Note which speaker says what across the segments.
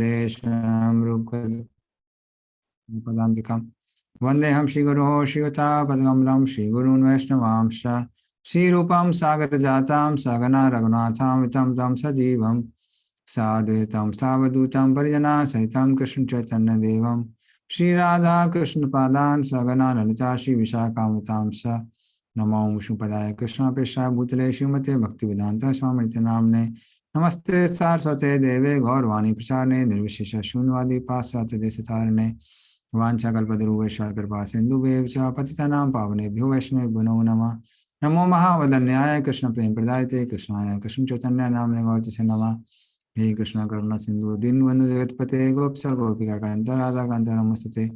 Speaker 1: Sareshwam Rupadantikam Vandeham Shri Guru Shivata Padgamlam Shri Gurun Vaishnavamsha Shri Rupam Sagar Jatam Sagana Raghunatham Vitam Tam Sajivam Sadhutam Savadutam Parijana Sahitam Krishna Chaitanya Devam Shri Radha Krishna Padan Sagana Lalita Shri Vishakamatam Sa Namo Vishnupadaya Krishna Pesha Bhutale Srimate Bhakti Vedanta Swami Namne Namaste Saraswate Deve Gaurvani Prasarne Nirvishesha Shunvadi Pasate Desatarne Vancha Kalpaduruvesha Kripa Sindhu Vevcha Patitanam Pavane Bhyo Vaishnavibhyo Namah Namo Mahavadanyaya Krishna Prem Pradayate Krishnaya Krishna Chaitanya Namne Gaurtise Namah He Krishna Karuna Sindhu Dinbandhu Jagatpate Gopsa Gopika Kanta Radha Kanta Namastate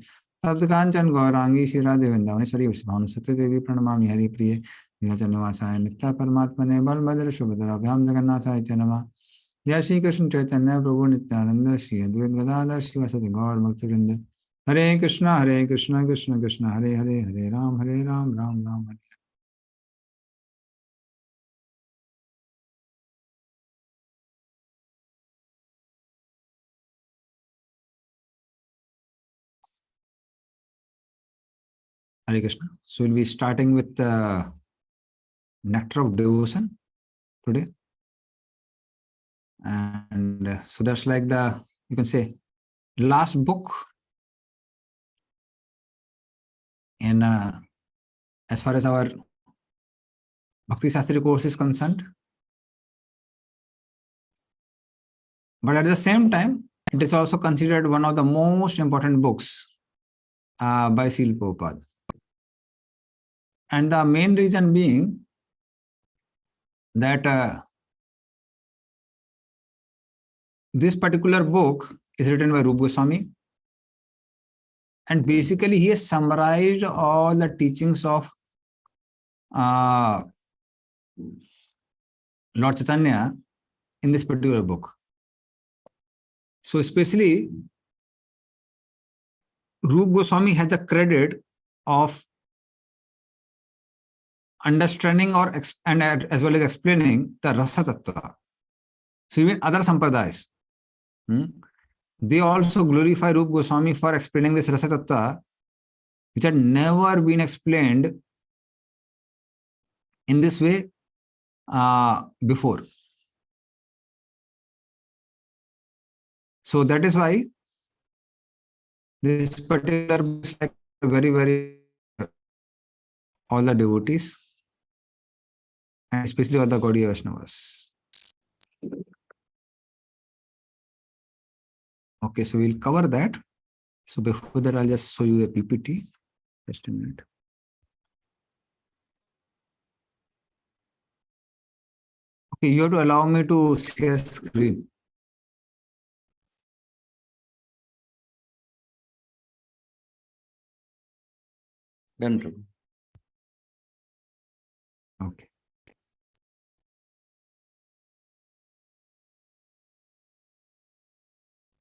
Speaker 1: Sabda Kanchan Gaurangi Shira Devendavani Vishbhanu Satya Devi Pranamami Hari Priye Nilachanivasaya Nitya Paramatmane Balbhadra Subhadra Abhyam Jagannatha Ityanama Jai Shri Krishna Chaitanya Prabhu Nityananda Shri Advaita Gadadhar Shivasati Gaur Bhaktivinoda Hare Krishna Krishna Krishna Hare Hare Hare Ram Ram Ram Hare Hare Krishna. So we'll be starting with the Nectar of Devotion today. And so that's like the, you can say, last book in as far as our Bhakti Sastri course is concerned. But at the same time, it is also considered one of the most important books by Srila Prabhupada. And the main reason being that this particular book is written by Rupa Goswami, and basically he has summarized all the teachings of Lord Chaitanya in this particular book. So especially Rupa Goswami has the credit of understanding or and as well as explaining the Rasa Tattva. So even other Sampradayas, they also glorify Rupa Goswami for explaining this Rasa Tattva, which had never been explained in this way before. So that is why this particular book is like very all the devotees, and especially all the Gaudiya Vaishnavas. Okay, so we'll cover that. So before that, I'll just show you a PPT. Just a minute. Okay, you have to allow me to share screen.
Speaker 2: Done, Prabhu.
Speaker 1: Okay.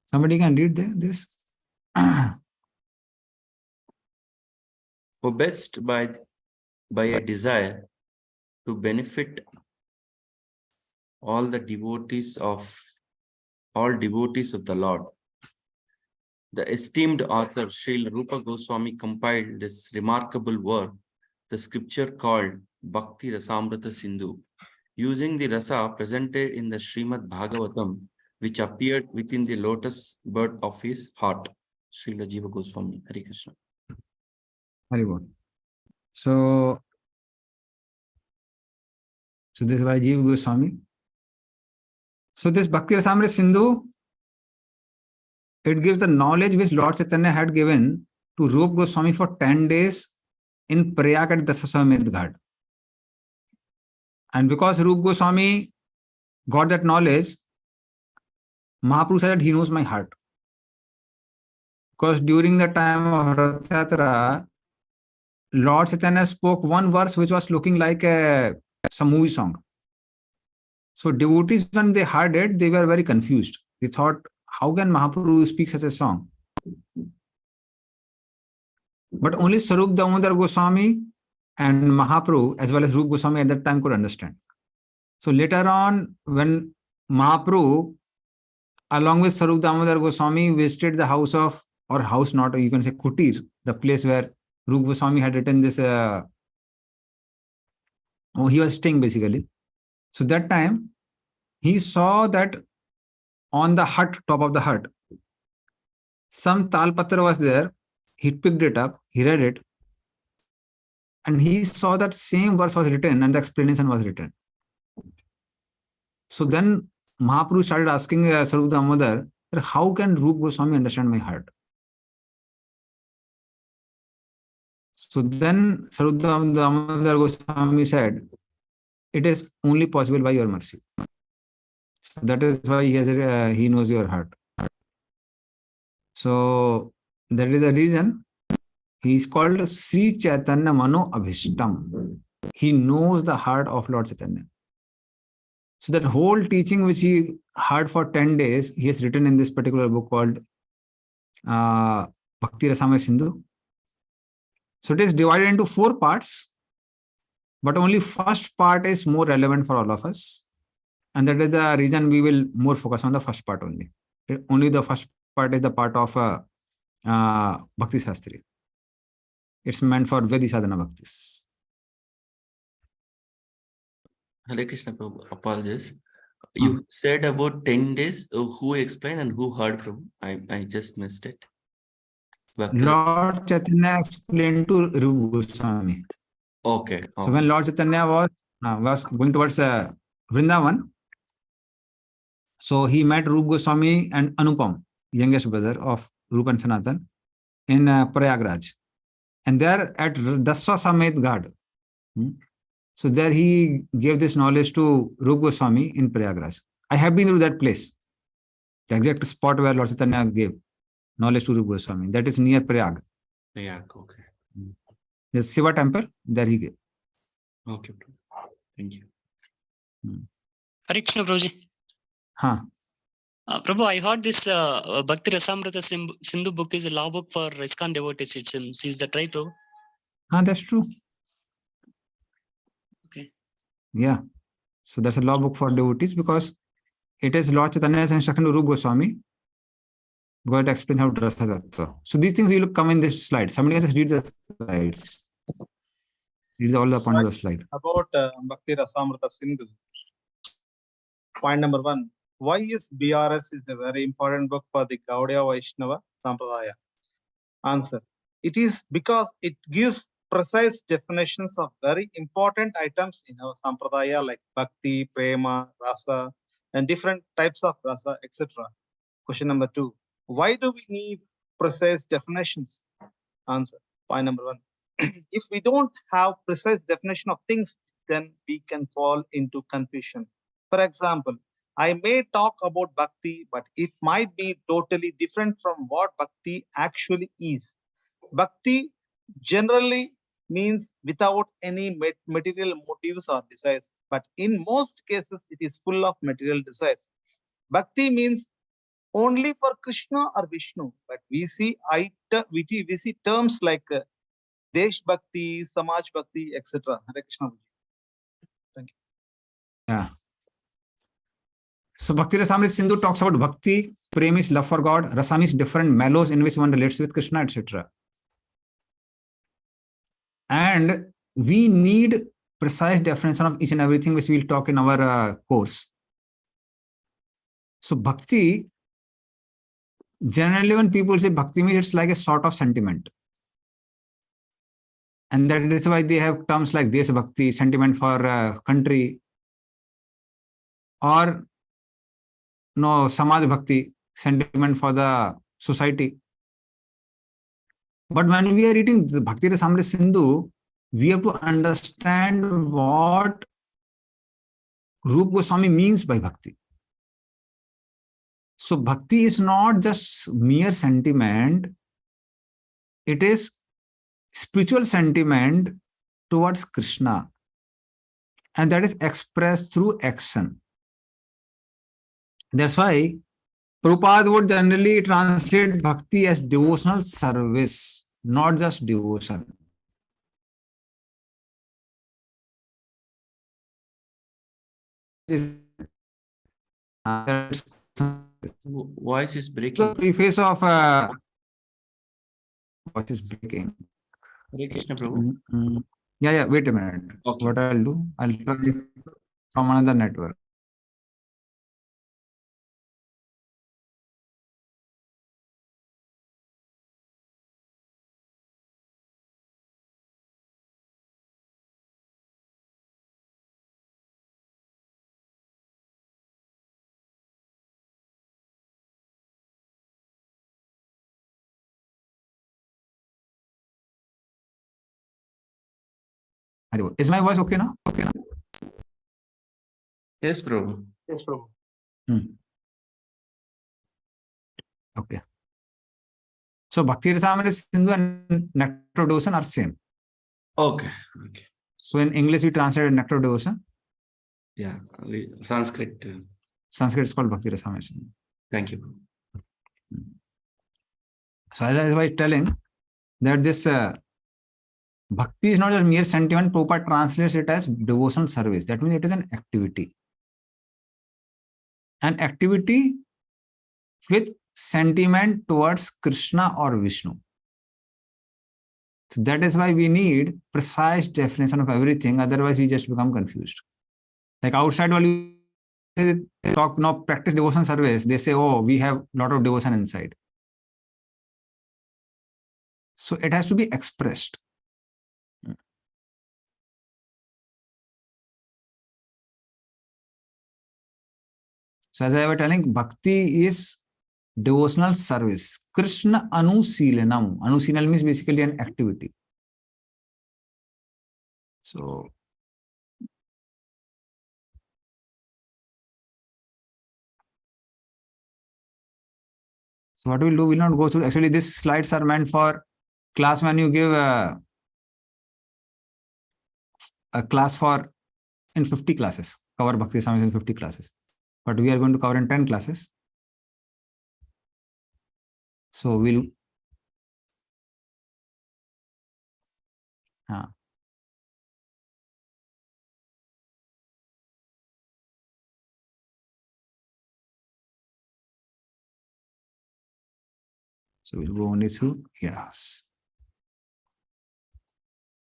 Speaker 1: Somebody can read this.
Speaker 2: Possessed by a desire to benefit all devotees of the Lord, the esteemed author Srila Rupa Goswami compiled this remarkable work, the scripture called Bhakti Rasamrita Sindhu, using the rasa presented in the Srimad Bhagavatam, which appeared within the lotus bud of his heart. Srila Jiva Goswami. Hare Krishna.
Speaker 1: Very good. So this is by Jiva Goswami. So this Bhakti Rasamrita Sindhu, it gives the knowledge which Lord Chaitanya had given to Rupa Goswami for 10 days in Prayag at Dasaswamedh Ghat. And because Rupa Goswami got that knowledge, Mahaprabhu said he knows my heart. Because during the time of Rath Yatra, Lord Chaitanya spoke one verse which was looking like some movie song. So devotees, when they heard it, they were very confused. They thought, how can Mahaprabhu speak such a song? But only Sarup Damodar Goswami and Mahaprabhu, as well as Rupa Goswami at that time, could understand. So later on, when Mahaprabhu along with Sarup Damodar Goswami, visited the house of, or house not, you can say kutir, the place where Rupa Goswami had written this, he was staying basically. So that time, he saw that on the hut, top of the hut, some talpatra was there. He picked it up, he read it, and he saw that same verse was written and the explanation was written. So then Mahaprabhu started asking Sarup Damodar, how can Rupa Goswami understand my heart? So then Sarup Damodar Goswami said, it is only possible by your mercy. So that is why he knows your heart. So that is the reason he is called Sri Chaitanya Mano Abhishtam. He knows the heart of Lord Chaitanya. So that whole teaching which he heard for 10 days, he has written in this particular book called Bhakti Rasamrita Sindhu. So it is divided into 4 parts, but only first part is more relevant for all of us. And that is the reason we will more focus on the first part only. Only the first part is the part of Bhakti Sastri. It's meant for Vedi Sadhana Bhaktis.
Speaker 2: Hare Krishna Prabhu, apologies. You said about 10 days. Who explained and who heard Prabhu? I just missed it.
Speaker 1: Lord Chaitanya explained to Rupa Goswami.
Speaker 2: Okay.
Speaker 1: So when Lord Chaitanya was going towards Vrindavan, so he met Rupa Goswami and Anupam, youngest brother of Rupa and Sanatan, in Prayagraj. And there at Daswa Samet Ghat, so there he gave this knowledge to Rupa Goswami in Prayagraj. I have been through that place, the exact spot where Lord Chaitanya gave knowledge to Rupa Goswami. That is near Prayag.
Speaker 2: Prayag, okay.
Speaker 1: There's Shiva temple, there he gave.
Speaker 2: Okay, thank you.
Speaker 3: Hare Krishna Prabhuji. Prabhu, I heard this Bhakti Rasamrita Sindhu book is a law book for ISKCON devotees. It seems. Is that right, Prabhu?
Speaker 1: That's true.
Speaker 3: Okay.
Speaker 1: Yeah. So that's a law book for devotees because it is Lord Chaitanya's instruction to Rupa Goswami. Go ahead, explain how to Rasa Tattva. So these things will come in this slide. Somebody else read the slides. Read all the point of the slide.
Speaker 4: About Bhakti Rasamrita Sindhu. Point number 1. Why is BRS is a very important book for the Gaudiya Vaisnava Sampradaya? Answer. It is because it gives precise definitions of very important items in our Sampradaya like Bhakti, Prema, Rasa, and different types of Rasa, etc. Question number 2. Why do we need precise definitions? Answer. Point number 1. If we don't have precise definition of things, then we can fall into confusion. For example, I may talk about Bhakti, but it might be totally different from what Bhakti actually is. Bhakti generally means without any material motives or desires, but in most cases, it is full of material desires. Bhakti means only for Krishna or Vishnu, but we see terms like Desh Bhakti, Samaj Bhakti, etc. Hare Krishna. Thank you.
Speaker 1: Yeah. So Bhakti Rasamrita Sindhu talks about Bhakti, Prem is love for God, Rasam is different mellows in which one relates with Krishna, etc. And we need precise definition of each and everything which we'll talk in our course. So Bhakti, generally when people say Bhakti means it's like a sort of sentiment. And that is why they have terms like Desh Bhakti, sentiment for country, or no, Samaj Bhakti, sentiment for the society. But when we are reading the Bhakti Rasamrita Sindhu, we have to understand what Rupa Goswami means by Bhakti. So Bhakti is not just mere sentiment, it is spiritual sentiment towards Krishna. And that is expressed through action. That's why Prabhupada would generally translate Bhakti as devotional service, not just devotion.
Speaker 2: Voice is
Speaker 1: The
Speaker 2: breaking.
Speaker 1: preface of what is breaking?
Speaker 2: Hare Krishna Prabhu.
Speaker 1: Yeah. Wait a minute.
Speaker 2: Okay.
Speaker 1: What I'll do? I'll try from another network. Is my voice okay now? Okay now?
Speaker 2: Yes, Prabhu.
Speaker 4: Yes, Prabhu.
Speaker 1: Okay. So Bhakti Rasamrita Sindhu and Nectar Devotion are same.
Speaker 2: Okay. Okay.
Speaker 1: So in English we translated Nectar Devotion.
Speaker 2: Yeah. Sanskrit.
Speaker 1: Sanskrit is called Bhakti Rasamrita Sindhu.
Speaker 2: Thank you.
Speaker 1: So as I was telling that this Bhakti is not just mere sentiment. Prabhupada translates it as devotion service. That means it is an activity. An activity with sentiment towards Krishna or Vishnu. So that is why we need precise definition of everything. Otherwise, we just become confused. Like outside, while you talk now, practice devotion service, they say, "Oh, we have a lot of devotion inside." So it has to be expressed. So as I was telling, Bhakti is devotional service. Krishna Anusilanam. Anusilanam means basically an activity. So what we'll do, we'll not go through. Actually, these slides are meant for class when you give a class for in 50 classes. Cover Bhakti Rasamrita in 50 classes. But we are going to cover in 10 classes. So we'll so we'll go only through, yes.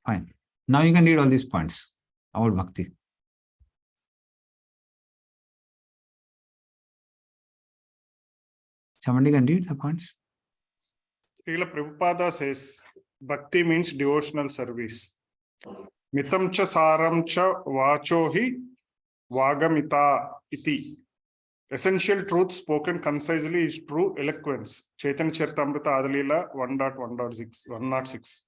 Speaker 1: Fine. Now you can read all these points about Bhakti. Somebody can read the points.
Speaker 5: Srila Prabhupada says, Bhakti means devotional service. Mitam cha saram cha vachohi vagamita iti. Essential truth spoken concisely is true eloquence. Chaitanya Charitamrita Adalila 1.1.6.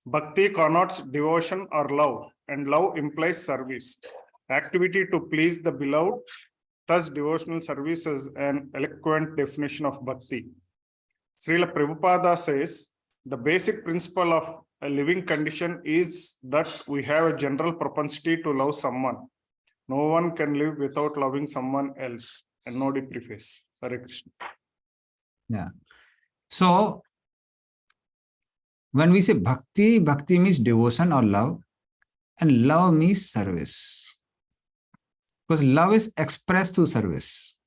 Speaker 5: Bhakti connotes devotion or love, and love implies service. Activity to please the beloved. Thus, devotional service is an eloquent definition of bhakti. Srila Prabhupada says, the basic principle of a living condition is that we have a general propensity to love someone. No one can live without loving someone else. And no preface. Hare Krishna.
Speaker 1: Yeah. So when we say bhakti, bhakti means devotion or love, and love means service. Because love is expressed through service,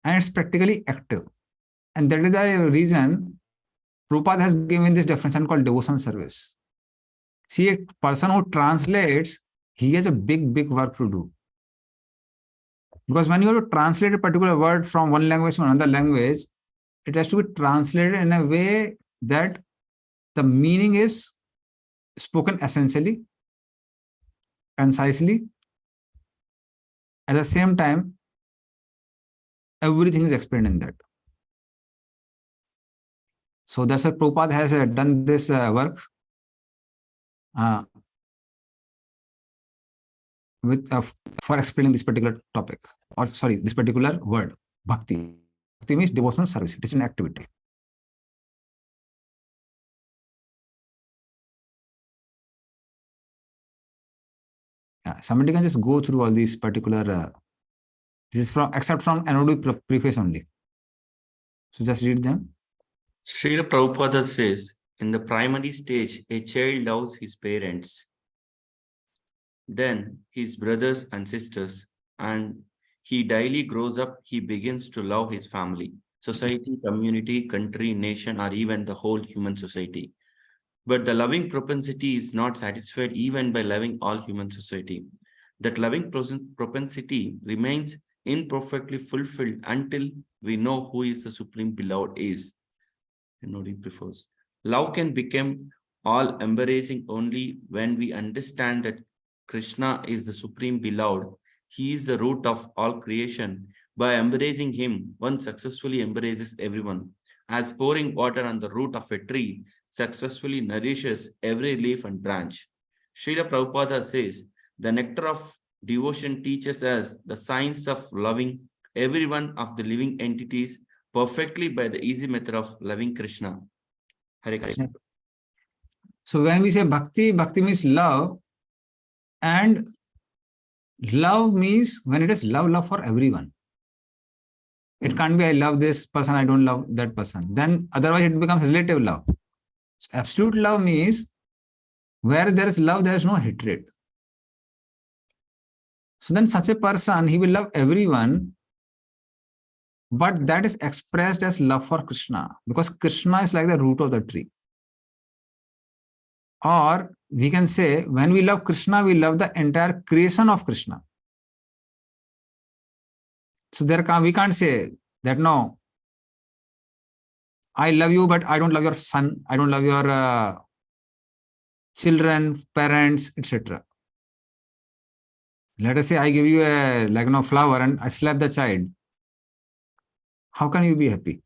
Speaker 1: and it's practically active. And that is the reason Prabhupada has given this definition called devotion service. See, a person who translates, he has a big work to do. Because when you have to translate a particular word from one language to another language, it has to be translated in a way that the meaning is spoken essentially, concisely. At the same time, everything is explained in that. So that's why Prabhupada has done this work for explaining this particular topic, or sorry, this particular word, bhakti. Bhakti means devotional service. It is an activity. Somebody can just go through all these particular. This is from except from NOD preface only. So just read them.
Speaker 2: Srila Prabhupada says, in the primary stage, a child loves his parents, then his brothers and sisters, and he daily grows up, he begins to love his family, society, community, country, nation, or even the whole human society. But the loving propensity is not satisfied even by loving all human society. That loving propensity remains imperfectly fulfilled until we know who is the supreme beloved is. And nobody prefers. Love can become all embracing only when we understand that Krishna is the supreme beloved. He is the root of all creation. By embracing him, one successfully embraces everyone. As pouring water on the root of a tree successfully nourishes every leaf and branch. Srila Prabhupada says, the nectar of devotion teaches us the science of loving every one of the living entities perfectly by the easy method of loving Krishna. Hare Krishna.
Speaker 1: So when we say bhakti, bhakti means love, and love means when it is love for everyone. It can't be I love this person, I don't love that person. Then otherwise it becomes relative love. So absolute love means where there is love, there is no hatred. So then such a person, he will love everyone, but that is expressed as love for Krishna, because Krishna is like the root of the tree. Or we can say, when we love Krishna, we love the entire creation of Krishna. So we can't say that, no, I love you, but I don't love your son, I don't love your children, parents, etc. Let us say I give you a flower and I slap the child. How can you be happy?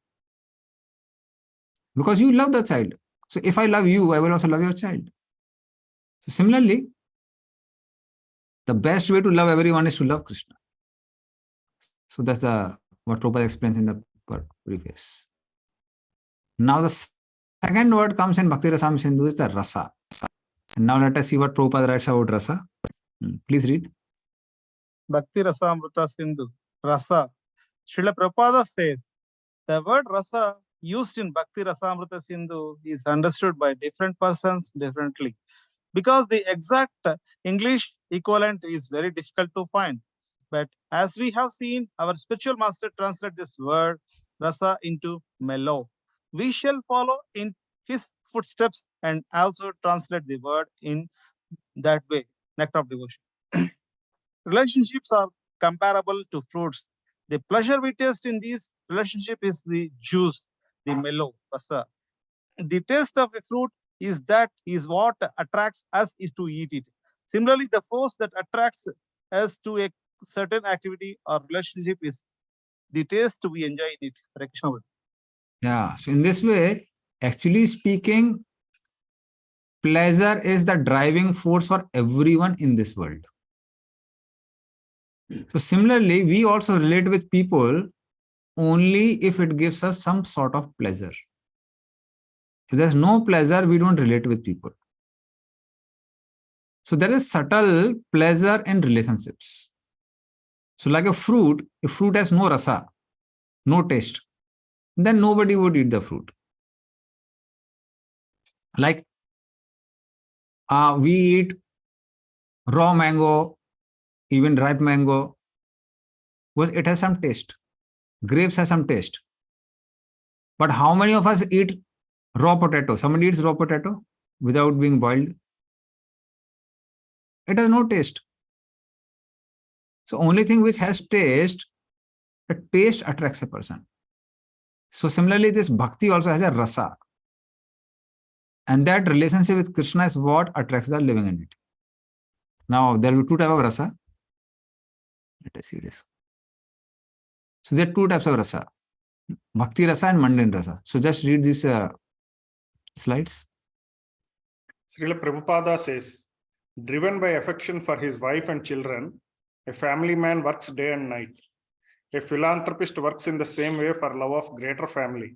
Speaker 1: Because you love the child. So if I love you, I will also love your child. So similarly, the best way to love everyone is to love Krishna. So that's what Prabhupada explains in the preface. Now the second word comes in Bhakti Rasam Sindhu is the rasa. And now let us see what Prabhupada writes about rasa. Please read.
Speaker 4: Bhakti Rasamrita Sindhu, rasa. Srila Prabhupada says, the word rasa used in Bhakti Rasamrita Sindhu is understood by different persons differently, because the exact English equivalent is very difficult to find. But as we have seen, our spiritual master translate this word rasa into mellow. We shall follow in his footsteps and also translate the word in that way, nectar of devotion. Relationships are comparable to fruits. The pleasure we taste in these relationship is the juice, the mellow, rasa. The taste of a fruit is what attracts us is to eat it. Similarly, the force that attracts us to a certain activity or relationship is the taste we enjoy in it.
Speaker 1: Yeah, so in this way, actually speaking, pleasure is the driving force for everyone in this world. So similarly, we also relate with people only if it gives us some sort of pleasure. If there's no pleasure, we don't relate with people. So there is subtle pleasure in relationships. So like a fruit, if fruit has no rasa, no taste, then nobody would eat the fruit. Like we eat raw mango, even ripe mango, because it has some taste. Grapes has some taste. But how many of us eat raw potato? Somebody eats raw potato without being boiled. It has no taste. So only thing which has taste, the taste attracts a person. So similarly, this bhakti also has a rasa. And that relationship with Krishna is what attracts the living entity. Now, there will be two types of rasa. Let us see this. So there are two types of rasa. Bhakti rasa and mundane rasa. So just read these slides.
Speaker 5: Srila Prabhupada says, driven by affection for his wife and children, a family man works day and night. A philanthropist works in the same way for love of greater family,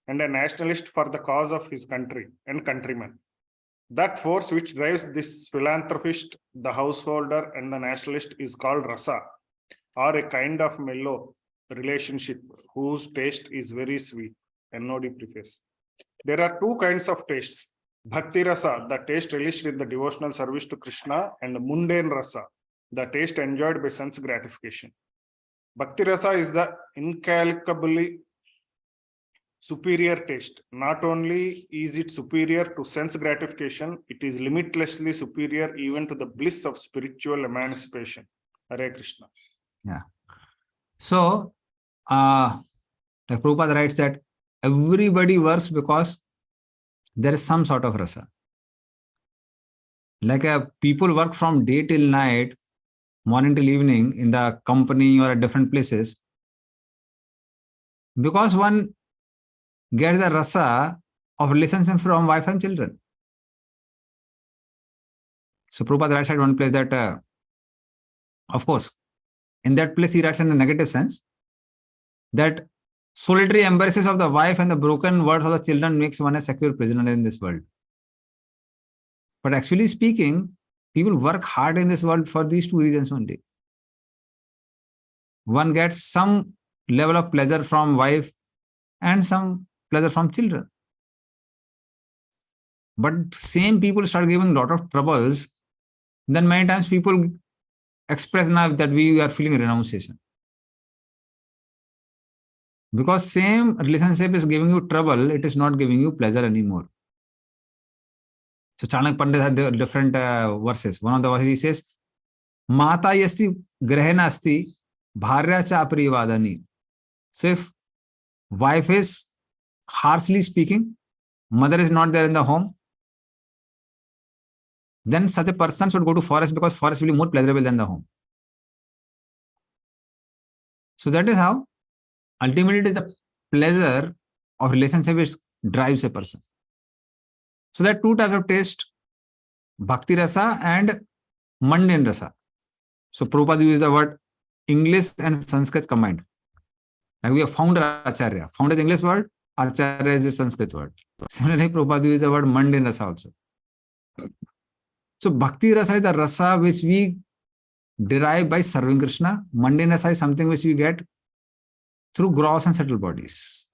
Speaker 5: and a nationalist for the cause of his country and countrymen. That force which drives this philanthropist, the householder, and the nationalist is called rasa, or a kind of mellow relationship whose taste is very sweet. NOD preface. There are two kinds of tastes. Bhakti rasa, the taste relished in the devotional service to Krishna, and mundane rasa, the taste enjoyed by sense gratification. Bhakti Rasa is the incalculably superior taste. Not only is it superior to sense gratification, it is limitlessly superior even to the bliss of spiritual emancipation. Hare Krishna.
Speaker 1: Yeah. So, like Prabhupada writes that everybody works because there is some sort of rasa. Like people work from day till night, morning till evening in the company or at different places, because one gets a rasa of relationship from wife and children. So Prabhupada writes at one place that, of course, in that place he writes in a negative sense, that solitary embraces of the wife and the broken words of the children makes one a secure prisoner in this world. But actually speaking, people work hard in this world for these two reasons only. One gets some level of pleasure from wife and some pleasure from children. But same people start giving a lot of troubles, then many times people express now that we are feeling renunciation. Because same relationship is giving you trouble, it is not giving you pleasure anymore. So Chanak Pandit had different verses. One of the verses he says, Mata yasti grahena asti bharya cha aprivadani. So if wife is harshly speaking, mother is not there in the home, then such a person should go to forest because forest will be more pleasurable than the home. So that is how ultimately it is the pleasure of relationship which drives a person. So there are two types of taste, Bhakti Rasa and mundane Rasa. So Prabhupada uses the word English and Sanskrit combined. Like we have founder Acharya. Founder is English word, Acharya is a Sanskrit word. Similarly, Prabhupada uses the word mundane Rasa also. So Bhakti Rasa is the Rasa which we derive by serving Krishna. Mundane Rasa is something which we get through gross and subtle bodies.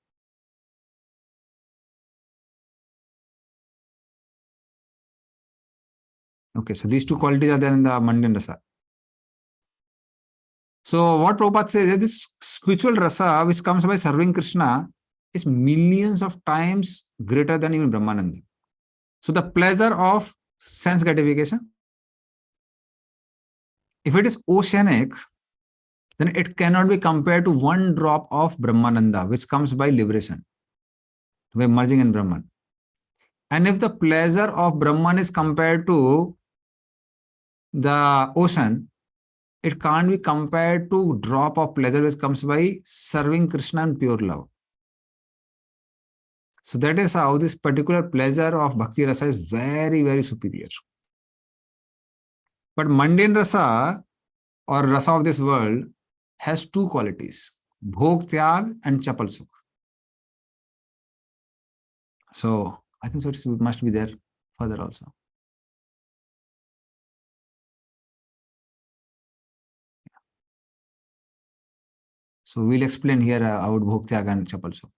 Speaker 1: Okay, so these two qualities are there in the mundane Rasa. So what Prabhupada says is this spiritual Rasa which comes by serving Krishna is millions of times greater than even Brahmananda. So the pleasure of sense gratification, if it is oceanic, then it cannot be compared to one drop of Brahmananda, which comes by liberation, by merging in Brahman. And if the pleasure of Brahman is compared to the ocean, it can't be compared to drop of pleasure which comes by serving Krishna in pure love. So that is how this particular pleasure of Bhakti Rasa is very, very superior. But mundane Rasa or Rasa of this world has two qualities, Bhog Tyag and Chapal Sukh. So I think so it must be there further also. So we'll explain here about Bhog Tyag and Chapal Sukh.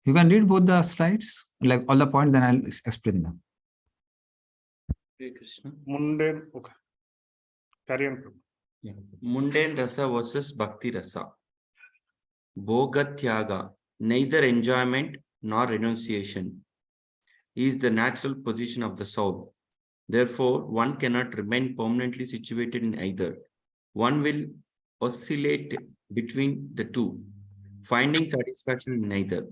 Speaker 1: You can read both the slides, like all the points, then I'll explain them.
Speaker 2: Hare Krishna.
Speaker 5: Mundane, okay. Carry on.
Speaker 2: Yeah. Mundane Rasa versus Bhakti Rasa. Bhogatyaga, neither enjoyment nor renunciation, is the natural position of the soul. Therefore, one cannot remain permanently situated in either. One will oscillate between the two, finding satisfaction in neither.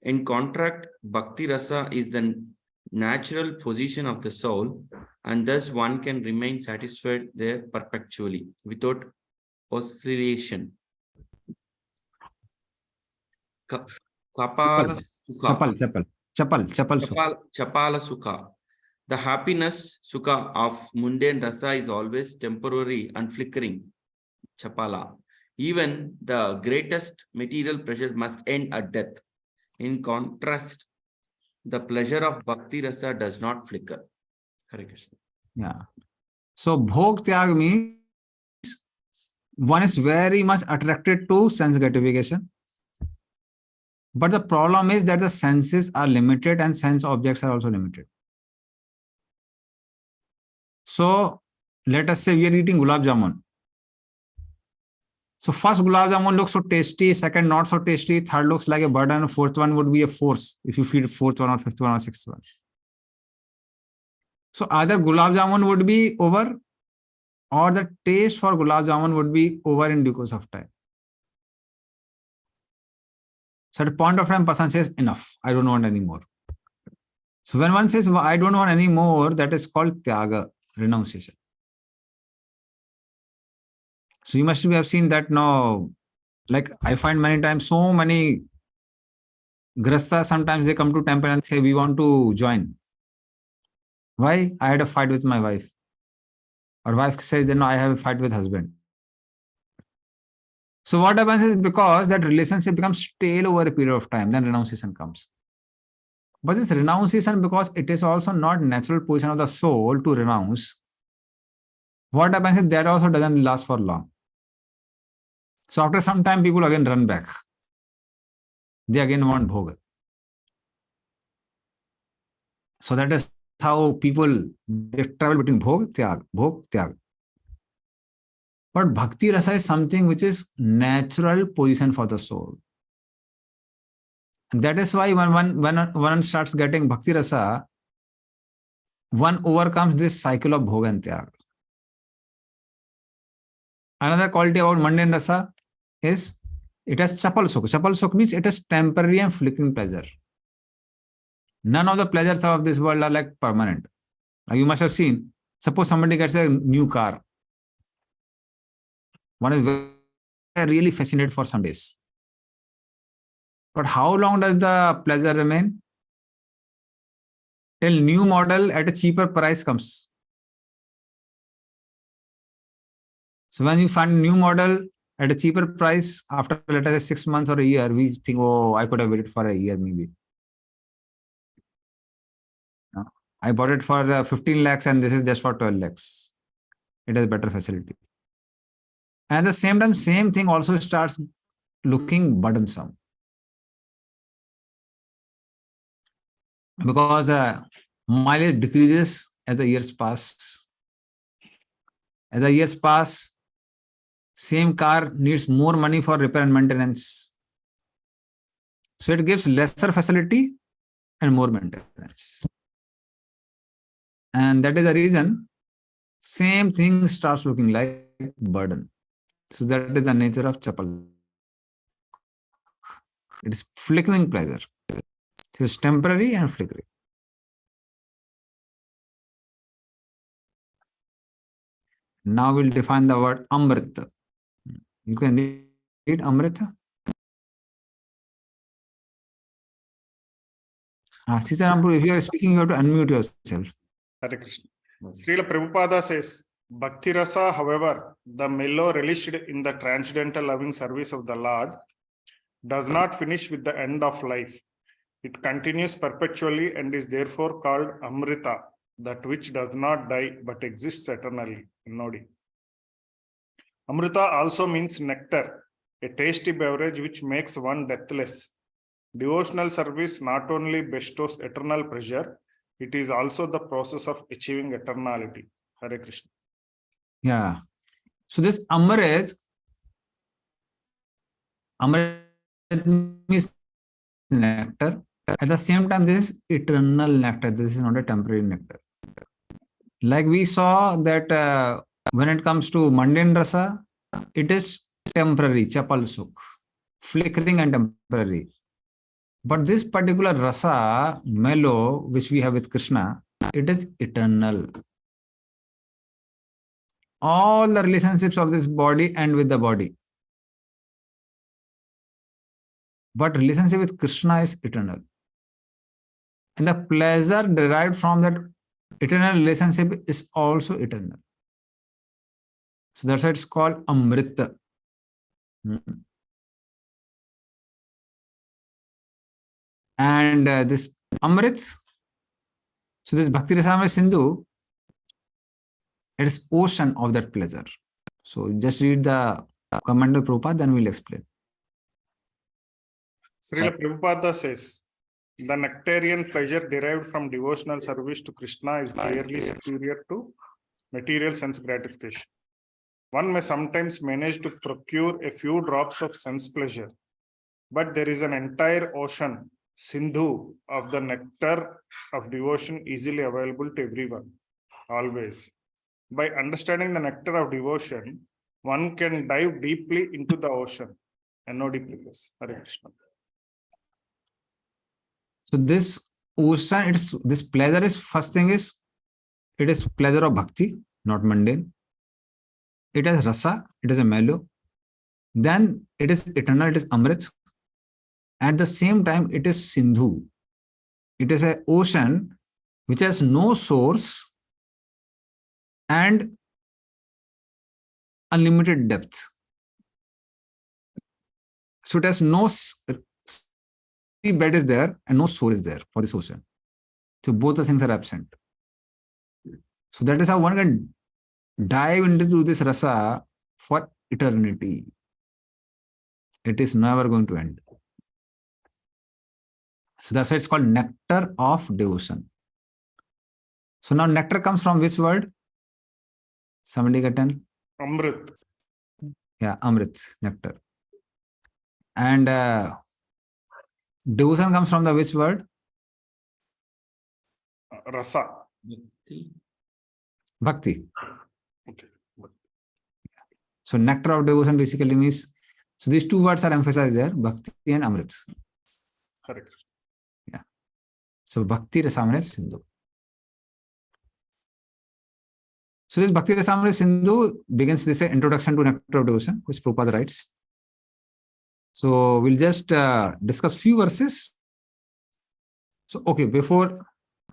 Speaker 2: In contrast, Bhakti Rasa is the natural position of the soul, and thus one can remain satisfied there perpetually without oscillation. Kapala Sukha. Chapala Sukha. The happiness Sukha of mundane Rasa is always temporary and flickering. Chapala. Even the greatest material pleasure must end at death. In contrast, the pleasure of Bhakti Rasa does not flicker. Hare Krishna.
Speaker 1: Yeah. So Bhog Tyag means one is very much attracted to sense gratification. But the problem is that the senses are limited and sense objects are also limited. So let us say we are eating gulab jamun. So first gulab jamun looks so tasty, second not so tasty, third looks like a burden, fourth one would be a force if you feed fourth one or fifth one or sixth one. So either gulab jamun would be over or the taste for gulab jamun would be over in due course of time. So at a point of time, person says, enough, I don't want any more. So when one says, I don't want any more, that is called tyaga, renunciation. So you must have seen that now, like I find many times so many grastas, sometimes they come to temple and say, we want to join. Why? I had a fight with my wife. Or wife says, then no, I have a fight with husband. So what happens is because that relationship becomes stale over a period of time, then renunciation comes. But this renunciation, because it is also not natural position of the soul to renounce, what happens is that also doesn't last for long. So after some time, people again run back. They again want bhoga. So that is how people, they travel between bhog, tyag. But bhakti rasa is something which is natural position for the soul. And that is why when one starts getting bhakti rasa, one overcomes this cycle of bhoga and tyag. Another quality about mundane rasa is it has chapal sukh. Chapal sukh means it has temporary and fleeting pleasure. None of the pleasures of this world are like permanent. Like you must have seen, suppose somebody gets a new car. One is really fascinated for some days. But how long does the pleasure remain? Till new model at a cheaper price comes. So when you find a new model at a cheaper price, after let us say 6 months or a year, we think, oh, I could have waited for a year maybe. No. I bought it for 15 lakhs and this is just for 12 lakhs. It has better facility. And at the same time, same thing also starts looking burdensome. Because mileage decreases as the years pass. As the years pass, same car needs more money for repair and maintenance. So it gives lesser facility and more maintenance. And that is the reason same thing starts looking like burden. So that is the nature of chapal. It is flickering pleasure. It is temporary and flickering. Now we'll define the word amrita. You can read amrita. Sitarampu, if you are speaking, you have to unmute yourself.
Speaker 5: Hare Krishna. Srila Prabhupada says, Bhakti Rasa, however, the mellow relished in the transcendental loving service of the Lord, does not finish with the end of life. It continues perpetually and is therefore called Amrita, that which does not die but exists eternally. Nodi. Amrita also means nectar, a tasty beverage which makes one deathless. Devotional service not only bestows eternal pleasure, it is also the process of achieving eternality. Hare Krishna.
Speaker 1: Yeah. So this Amrit means nectar. At the same time, this is eternal nectar. This is not a temporary nectar. Like we saw that when it comes to mundane rasa, it is temporary, chapal sukh, flickering and temporary. But this particular rasa, mellow, which we have with Krishna, it is eternal. All the relationships of this body end with the body. But relationship with Krishna is eternal. And the pleasure derived from that eternal relationship is also eternal. So that's why it's called Amrita. And this Amrit, so this Bhakti Rasamrita Sindhu, it is ocean of that pleasure. So just read the comment of Prabhupada, then we'll explain.
Speaker 5: Srila Prabhupada says, the nectarian pleasure derived from devotional service to Krishna is clearly superior to material sense gratification. One may sometimes manage to procure a few drops of sense pleasure, but there is an entire ocean, Sindhu, of the nectar of devotion easily available to everyone, always. By understanding the nectar of devotion, one can dive deeply into the ocean. And no deeply, please. Hare Krishna.
Speaker 1: So this ocean, this pleasure is, first thing is, it is pleasure of bhakti, not mundane. It is rasa, it is a mellow. Then it is eternal, it is amrit. At the same time, it is Sindhu. It is an ocean which has no source and unlimited depth. So it has no bed is there and no source is there for this ocean. So both the things are absent. So that is how one can dive into this rasa for eternity. It is never going to end. So that's why it's called nectar of devotion. So now nectar comes from which word? Somebody get an?
Speaker 5: Amrit.
Speaker 1: Yeah, amrit, nectar. And devotion comes from the which word?
Speaker 5: Rasa.
Speaker 1: Bhakti.
Speaker 5: Okay.
Speaker 1: So nectar of devotion basically means, so these two words are emphasized there, bhakti and amrit.
Speaker 5: Hare Krishna.
Speaker 1: Yeah. So bhakti rasamrit sindhu. So this bhakti rasamrit sindhu begins this introduction to nectar of devotion, which Prabhupada writes. So we'll just discuss few verses. So okay, before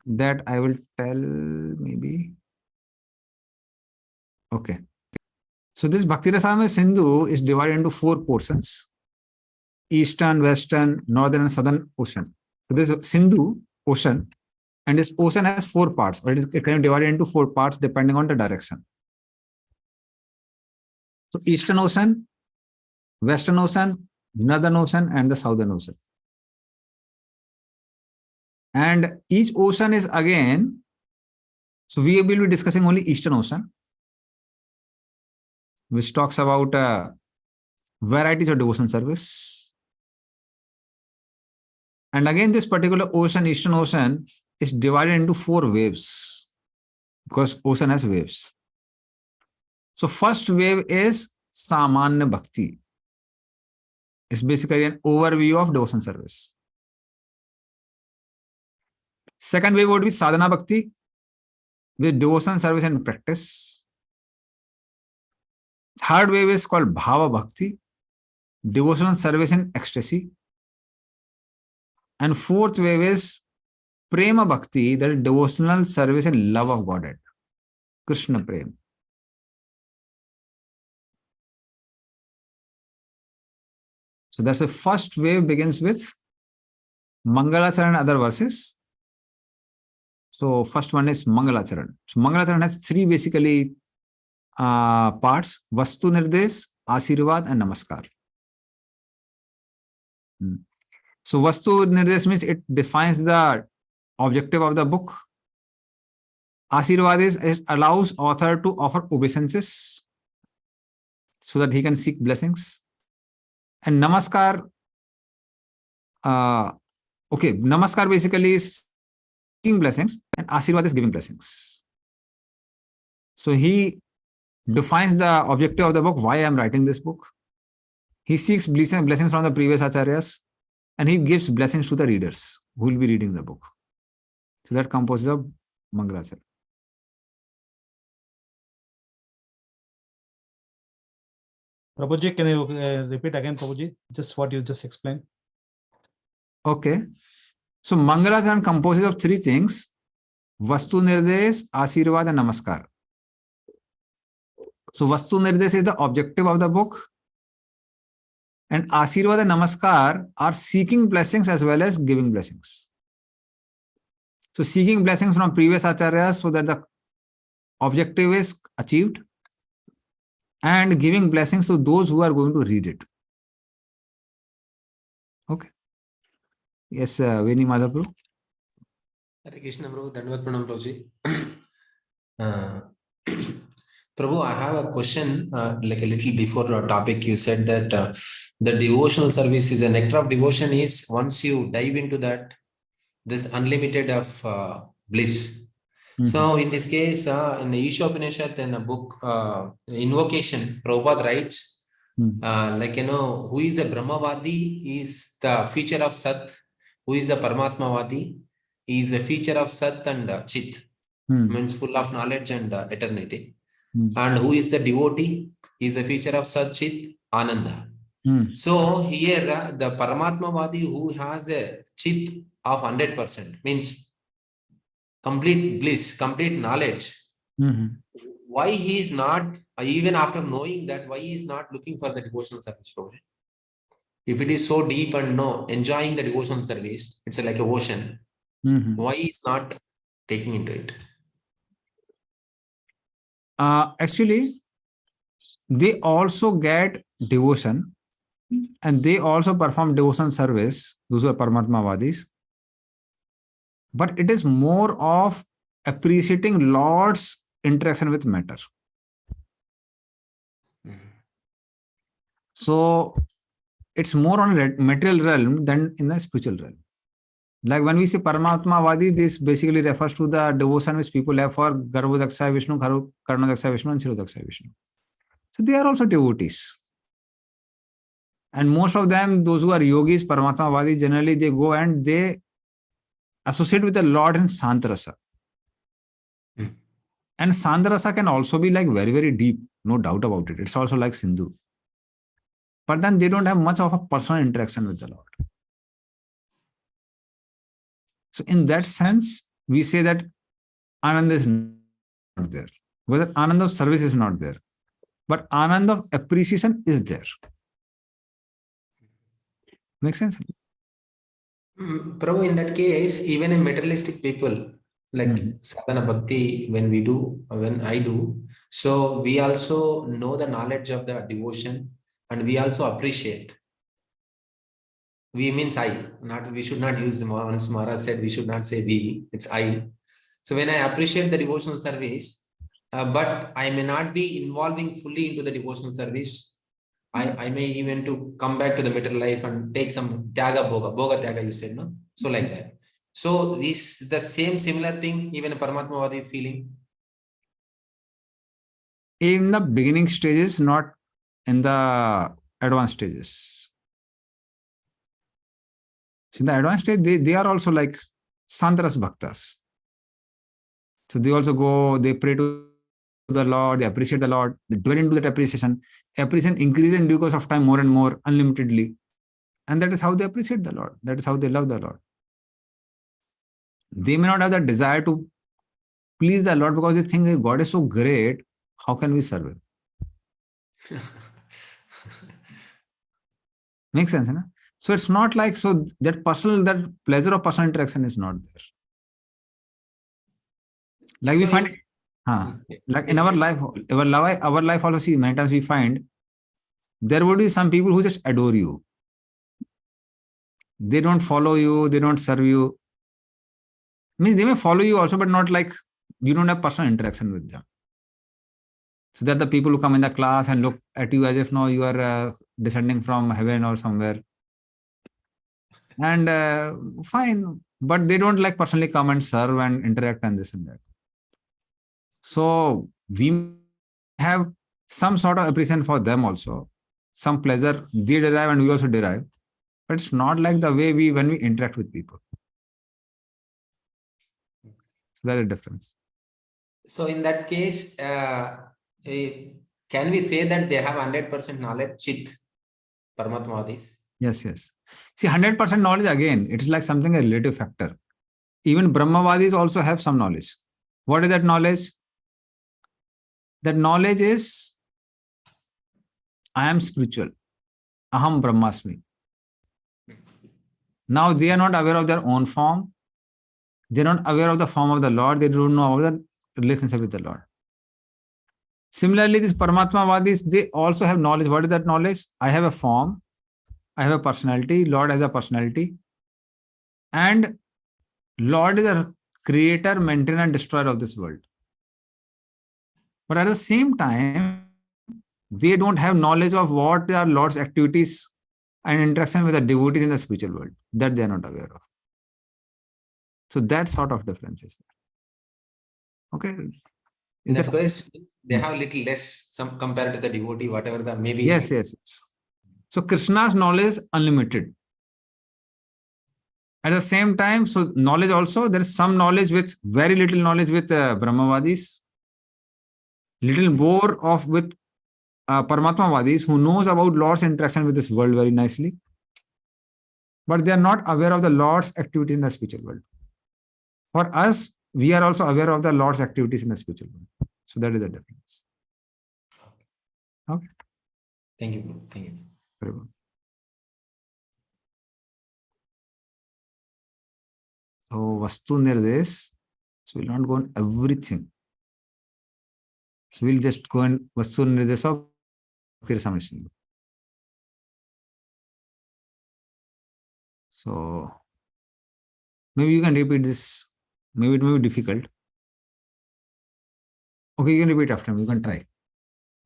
Speaker 1: that I will tell maybe. Okay. So this Bhakti Rasamrita Sindhu is divided into 4 portions: Eastern, Western, Northern, and Southern Ocean. So this Sindhu ocean, and this ocean has 4 parts, or it can be divided into 4 parts depending on the direction. So Eastern Ocean, Western Ocean, Northern Ocean, and the Southern Ocean. And each ocean is again, so we will be discussing only Eastern Ocean, which talks about varieties of devotion service. And again, this particular ocean, Eastern Ocean, is divided into 4 waves, because ocean has waves. So first wave is Samanya Bhakti. It's basically an overview of devotion service. Second wave would be Sadhana Bhakti, with devotion service and practice. Third wave is called Bhava Bhakti, devotional service and ecstasy. And fourth wave is Prema Bhakti, that is devotional service and love of Godhead, Krishna Prem. So that's the first wave, begins with Mangalacharan and other verses. So first one is Mangalacharan. So Mangalacharan has 3 basically parts: Vastu Nirdesh, Asirvad, and Namaskar. So Vastu Nirdesh means it defines the objective of the book. Asirvad is, it allows author to offer obeisances so that he can seek blessings. And Namaskar, Namaskar basically is seeking blessings, and Asirvad is giving blessings. So he defines the objective of the book, why I am writing this book. He seeks blessings from the previous acharyas, and he gives blessings to the readers who will be reading the book. So that composes of Mangalacharana.
Speaker 4: Prabhuji, can you repeat again, Prabhuji, just what you just explained?
Speaker 1: Okay. So Mangalacharana composes of 3 things: Vastu Nirdesh, Asirvad, and Namaskar. So Vastu Nirdesh is the objective of the book, and Asirvad and Namaskar are seeking blessings as well as giving blessings. So seeking blessings from previous acharyas so that the objective is achieved, and giving blessings to those who are going to read it. Okay. Yes, Veni Madhav.
Speaker 6: Hare Krishna Prabhu, Dhanavad Pranam Prabhuji. Prabhu, I have a question, like a little before our topic. You said that the devotional service is a nectar of devotion is once you dive into that, this unlimited of bliss. So in this case, in the Ishopanishad, in a book, Invocation, Prabhupada writes, like, who is the Brahmavadi is the feature of Sat, who is the Paramatmavadi is a feature of Sat and Chit, means full of knowledge and eternity. And who is the devotee is a feature of Sat, Chit, Ananda. So here the Paramatmavadi who has a Chit of 100% means complete bliss, complete knowledge. Why he is not, even after knowing that, why he is not looking for the devotional service program? If it is so deep and enjoying the devotional service, it's like a ocean. Why he is not taking into it?
Speaker 1: Actually, they also get devotion and they also perform devotion service, those who are Paramatmavadis. But it is more of appreciating Lord's interaction with matter. So it's more on a material realm than in the spiritual realm. Like when we say Paramatmavadi, this basically refers to the devotion which people have for Garbhodaksha Vishnu, Karnadaksha Vishnu, and Shirodaksha Vishnu. So they are also devotees. And most of them, those who are yogis, Paramatmavadi, generally they go and they associate with the Lord in Santarasa. And Santarasa can also be like very, very deep, no doubt about it. It's also like Sindhu. But then they don't have much of a personal interaction with the Lord. So in that sense, we say that Ananda is not there. Whether Ananda of service is not there. But Ananda of appreciation is there. Make sense?
Speaker 6: Prabhu, in that case, even in materialistic people, like sadhana bhakti, when I do, so we also know the knowledge of the devotion and we also appreciate. We means I, we should not use the, once Maharaj said we should not say we, it's I. So when I appreciate the devotional service, but I may not be involving fully into the devotional service, I may even to come back to the material life and take some tyaga boga tyaga you said, no? So like that. So this the similar thing, even a Paramatmavadi feeling.
Speaker 1: In the beginning stages, not in the advanced stages. So in the advanced stage, they are also like Santaras Bhaktas. So they also go, they pray to the Lord, they appreciate the Lord, they dwell into that appreciation. Appreciation increases in due course of time more and more, unlimitedly. And that is how they appreciate the Lord. That is how they love the Lord. They may not have the desire to please the Lord because they think that God is so great, how can we serve Him? Makes sense, no? So it's not like, so that pleasure of personal interaction is not there. Like so we find, like in our life also, see, many times we find there would be some people who just adore you. They don't follow you, they don't serve you. Means they may follow you also, but not like you don't have personal interaction with them. So that the people who come in the class and look at you as if now you are descending from heaven or somewhere. And fine, but they don't like personally come and serve and interact and this and that. So we have some sort of appreciation for them also. Some pleasure they derive and we also derive. But it's not like the way when we interact with people. So that's a difference.
Speaker 6: So in that case, can we say that they have 100% knowledge, Chit, Paramatmavadis?
Speaker 1: Yes. See, 100% knowledge, again, it's like something a relative factor. Even Brahmavadis also have some knowledge. What is that knowledge? That knowledge is, I am spiritual. Aham Brahmasmi. Now they are not aware of their own form. They are not aware of the form of the Lord. They don't know about the relationship with the Lord. Similarly, these Paramatmavadis, they also have knowledge. What is that knowledge? I have a form. I have a personality. Lord has a personality. And Lord is the creator, maintainer, and destroyer of this world. But at the same time, they don't have knowledge of what are Lord's activities and interaction with the devotees in the spiritual world. That they are not aware of. So that sort of difference is there. Okay.
Speaker 6: In that case, they have little less some compared to the devotee, whatever the maybe.
Speaker 1: Yes, yes, yes. So Krishna's knowledge is unlimited. At the same time, so knowledge also, there is some knowledge with very little knowledge with Brahmavadis, little more of with Paramatmavadis who knows about Lord's interaction with this world very nicely. But they are not aware of the Lord's activity in the spiritual world. For us, we are also aware of the Lord's activities in the spiritual world. So that is the difference. Okay.
Speaker 6: Thank you. Thank you.
Speaker 1: Very good. So Vastu Nirdesh. So we'll not go on everything. So we'll just go on Vastu Nirdesh of Bhakti Rasamrita Sindhu. So maybe you can repeat this. Maybe it may be difficult. Okay, you can repeat after me. You can try.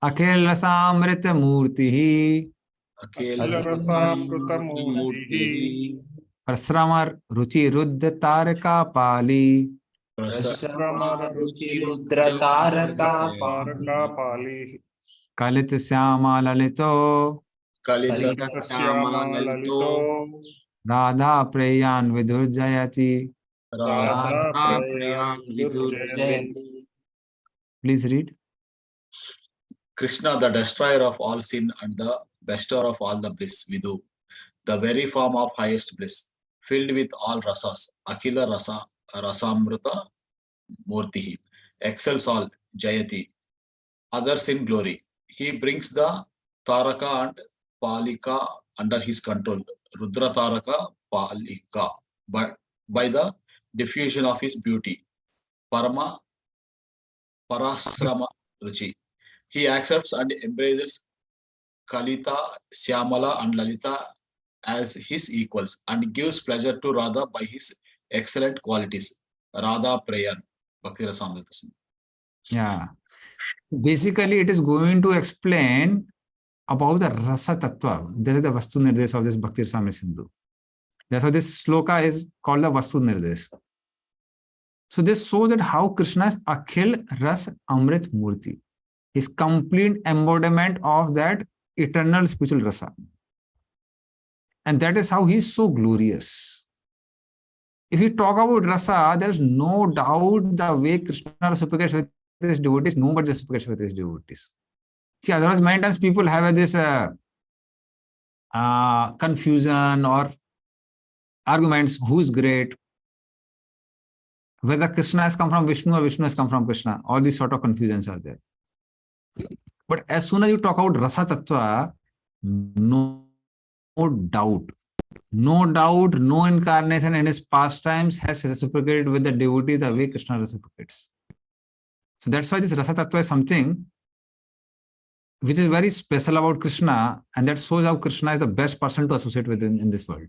Speaker 1: Akhil Rasamrita Murti
Speaker 5: Rasamrutamurtihi
Speaker 1: Prasramar Ruchi Ruddha Taraka Pali
Speaker 6: Prasramara Ruchi Rudra Taraka
Speaker 5: Taraka Pali
Speaker 1: Kalit Syama Lalito
Speaker 5: Kalitashyama Lalito
Speaker 1: Radha Preyan Vidurjayati.
Speaker 5: Radha Prayan Vidurjayati.
Speaker 1: Please read.
Speaker 7: Krishna, the destroyer of all sin and the bestower of all the bliss, Vidu, the very form of highest bliss, filled with all rasas, Akhila Rasa, Rasamruta Murtihi, excels all, Jayati, others in glory. He brings the Taraka and Palika under his control, Rudra Taraka Palika, but by the diffusion of his beauty, Parasrama Ruchi. He accepts and embraces Kalita, Syamala and Lalita as his equals and gives pleasure to Radha by his excellent qualities. Radha Prayan, Bhakti Rasamrita Sindhu.
Speaker 1: Yeah. Basically, it is going to explain about the Rasa Tattva. This is the Vastu Nirdesh of this Bhakti Rasamrita Sindhu. That's why this sloka is called the Vastu Nirdesh. So this shows that how Krishna is Akhil Ras Amrit Murti. His complete embodiment of that eternal spiritual rasa. And that is how he is so glorious. If you talk about rasa, there is no doubt the way Krishna reciprocates with his devotees, nobody reciprocates with his devotees. See, otherwise many times people have this confusion or arguments, who is great, whether Krishna has come from Vishnu or Vishnu has come from Krishna. All these sort of confusions are there. But as soon as you talk about Rasa Tattva, no doubt, no incarnation in his pastimes has reciprocated with the devotee the way Krishna reciprocates. So that's why this Rasa Tattva is something which is very special about Krishna, and that shows how Krishna is the best person to associate with in this world.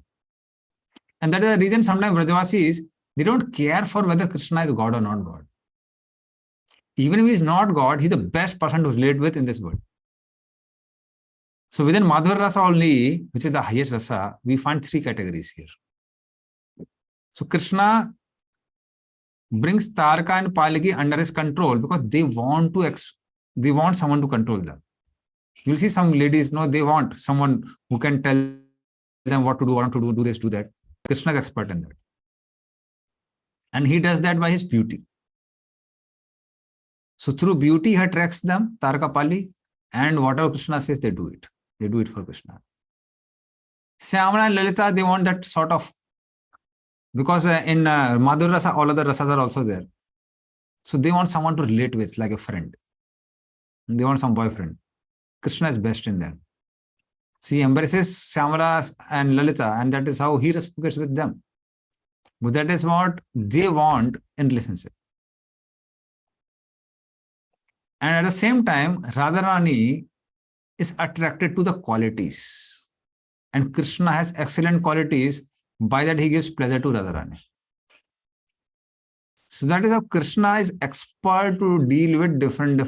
Speaker 1: And that is the reason sometimes Vrajavasis, they don't care for whether Krishna is God or not God. Even if he is not God, he is the best person to relate with in this world. So within Madhva Rasa only, which is the highest Rasa, we find three categories here. So Krishna brings Taraka and Paliki under his control because they want someone to control them. You'll see some ladies, no, they want someone who can tell them what to do this, do that. Krishna is expert in that. And he does that by his beauty. So through beauty, he attracts them, Taraka Pali, and whatever Krishna says, they do it. They do it for Krishna. Syamala and Lalita, they want that sort of, because in Madhura Rasa, all other rasas are also there. So they want someone to relate with, like a friend. They want some boyfriend. Krishna is best in them. So he embraces Syamala and Lalita, and that is how he reciprocates with them. But that is what they want in relationship. And at the same time, Radharani is attracted to the qualities. And Krishna has excellent qualities. By that, he gives pleasure to Radharani. So that is how Krishna is expert to deal with different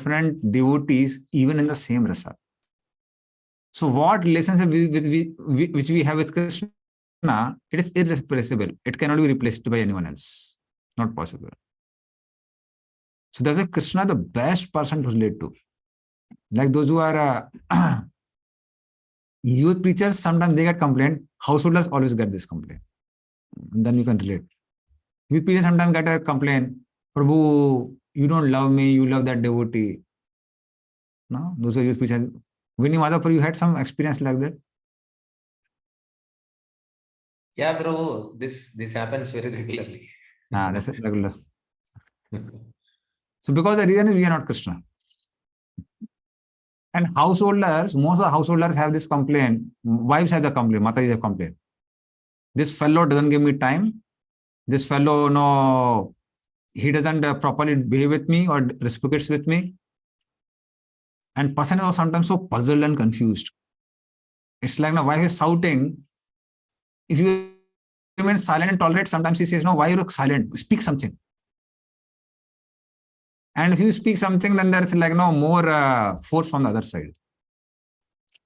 Speaker 1: devotees, even in the same rasa. So what relationship which we have with Krishna, it is irreplaceable. It cannot be replaced by anyone else. Not possible. So that's why Krishna, the best person to relate to. Like those who are youth preachers, sometimes they get complaint. Householders always get this complaint. And then you can relate. Youth preachers sometimes get a complaint. Prabhu, you don't love me. You love that devotee. No, those are youth preachers. Vinny Madhva, you had some experience like that?
Speaker 6: Yeah, bro, this happens very regularly.
Speaker 1: That's it, regular. So because the reason is we are not Krishna. And householders, most of the householders have this complaint. Wives have the complaint. Mataji have complaint. This fellow doesn't give me time. This fellow, no, he doesn't properly behave with me or reciprocates with me. And person is sometimes so puzzled and confused. It's like the wife is shouting. If you remain silent and tolerate, sometimes he says, no, why you look silent? Speak something. And if you speak something, then there's like no more force from the other side.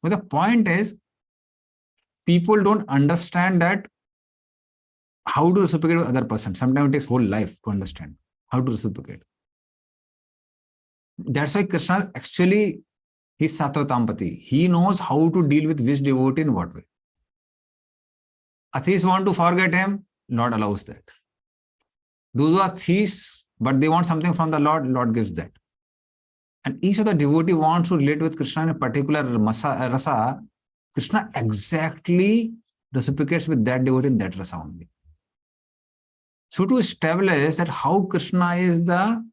Speaker 1: But the point is, people don't understand that how to reciprocate with other person. Sometimes it takes whole life to understand how to reciprocate. That's why Krishna actually, he's Sattva-tampati. He knows how to deal with which devotee in what way. Atheists want to forget him, Lord allows that. Those who are theists, but they want something from the Lord, Lord gives that. And each of the devotee wants to relate with Krishna in a particular rasa. Krishna exactly reciprocates with that devotee in that rasa only. So to establish that how Krishna is the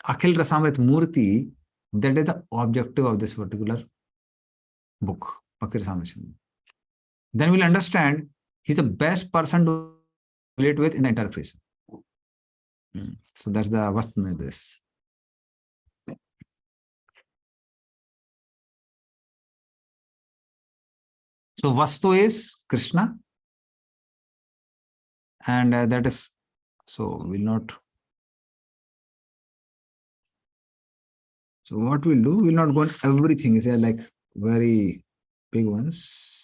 Speaker 1: Akhil Rasamrit Murti, that is the objective of this particular book, Bhakti Rasamrita. Then we'll understand he's the best person to relate with in the entire creation. So that's the Vastu this. So Vastu is Krishna. And that is, so we'll not. So what we'll do, we'll not go into everything. Is like very big ones.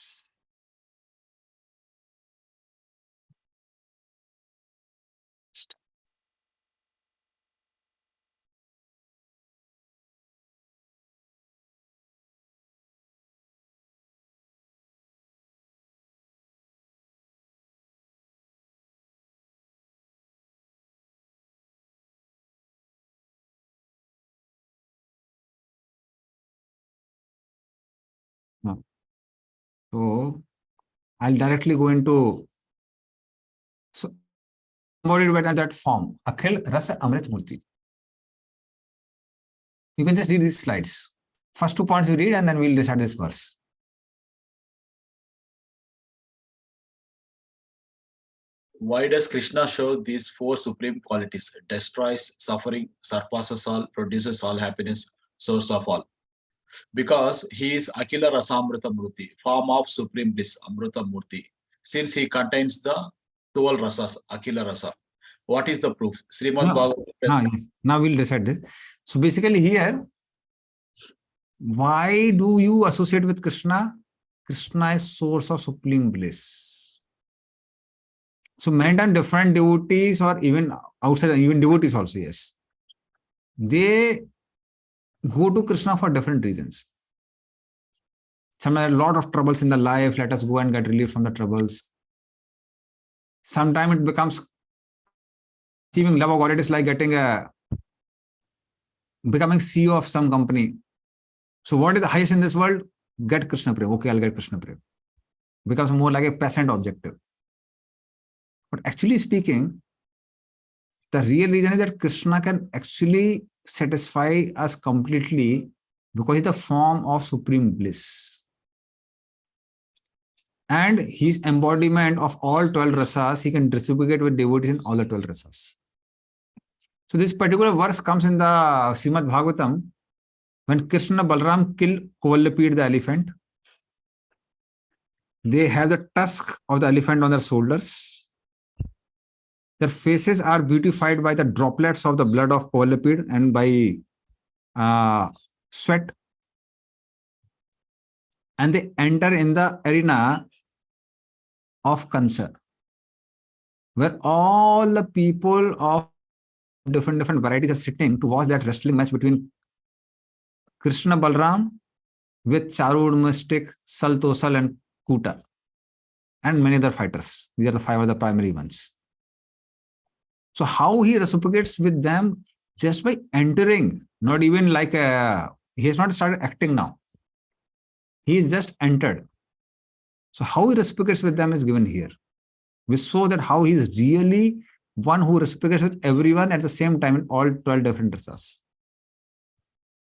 Speaker 1: So I'll directly go into, so embodied by that form, Akhil Rasa Amrit Murti. You can just read these slides. First 2 points you read and then we'll decide this verse.
Speaker 7: Why does Krishna show these 4 supreme qualities? Destroys suffering, surpasses all, produces all happiness, source of all. Because he is Akhila Rasamrita Murti, form of supreme bliss, Amrita Murti. Since he contains the 12 rasas, Akhila Rasa. What is the proof? Srimad Bhagavatam.
Speaker 1: Yes. Now we'll decide this. So basically here, why do you associate with Krishna? Krishna is source of supreme bliss. So many times different devotees or even outside, even devotees also, yes. They go to Krishna for different reasons. Sometimes a lot of troubles in the life, let us go and get relief from the troubles. Sometimes it becomes achieving love of God. It is like becoming CEO of some company. So what is the highest in this world? Get Krishna Prem. Okay, I'll get Krishna Prem. Becomes more like a peasant objective. But actually speaking, the real reason is that Krishna can actually satisfy us completely because it's the form of supreme bliss. And his embodiment of all 12 rasas, he can reciprocate with devotees in all the 12 rasas. So this particular verse comes in the Srimad Bhagavatam when Krishna and Balaram kill Kovalapid, the elephant. They have the tusk of the elephant on their shoulders. Their faces are beautified by the droplets of the blood of polypid and by sweat. And they enter in the arena of Kansa, where all the people of different varieties are sitting to watch that wrestling match between Krishna Balram with Charud, Mystic, Sal Tosal and Kuta and many other fighters. These are the 5 of the primary ones. So how he reciprocates with them? Just by entering, not even like he has not started acting now. He is just entered. So how he reciprocates with them is given here. We saw that how he is really one who reciprocates with everyone at the same time in all 12 different rasas.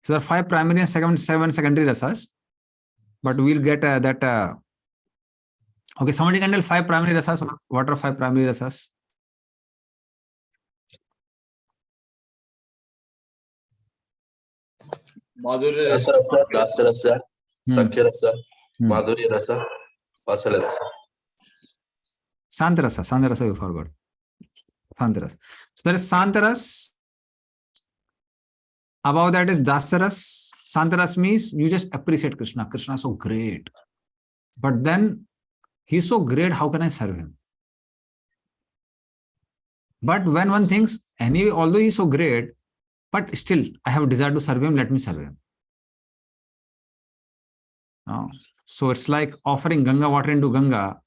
Speaker 1: So there are 5 primary and 7 secondary rasas, but we'll get that. Okay, somebody can tell 5 primary rasas. What are 5 primary rasas?
Speaker 7: Madhurya
Speaker 8: Rasa rasa, rasa rasa, Sakya rasa,
Speaker 1: Hmm.
Speaker 8: Madhurya rasa, Vasala rasa.
Speaker 1: Santarasa we forgot. Santaras. So there is Santaras. Above that is Dasaras. Santaras means you just appreciate Krishna. Krishna is so great. But then he's so great, how can I serve him? But when one thinks, anyway, although he's so great, but still I have a desire to serve him, let me serve him. So it's like offering Ganga water into Ganga,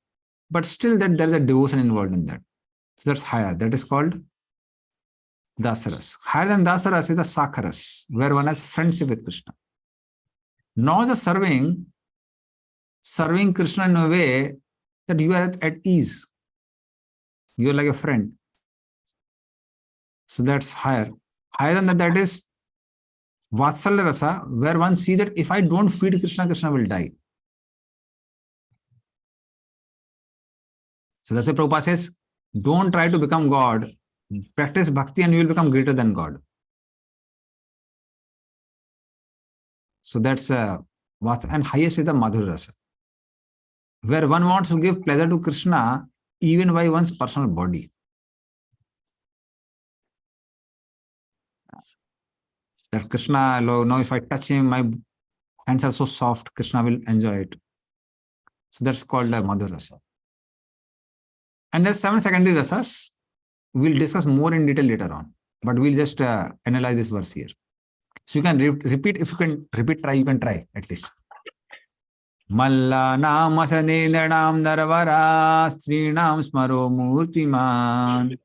Speaker 1: but still that there is a devotion involved in that. So that's higher. That is called Dasaras. Higher than Dasaras is the Sakaras, where one has friendship with Krishna. Now the serving Krishna in a way that you are at ease. You are like a friend. So that's higher. Higher than that, that is Vatsalya Rasa, where one sees that if I don't feed Krishna, Krishna will die. So that's why Prabhupada says, don't try to become God. Practice bhakti and you will become greater than God. So that's what's and highest is the Madhurya Rasa, where one wants to give pleasure to Krishna even by one's personal body. That Krishna, now if I touch him, my hands are so soft, Krishna will enjoy it. So that's called Madhurya Rasa. And there's 7 secondary rasas. We'll discuss more in detail later on, but we'll just analyze this verse here. So you can repeat, if you can repeat, you can try at least. Malla nam asanendranam naravara strinam smaro murtiman.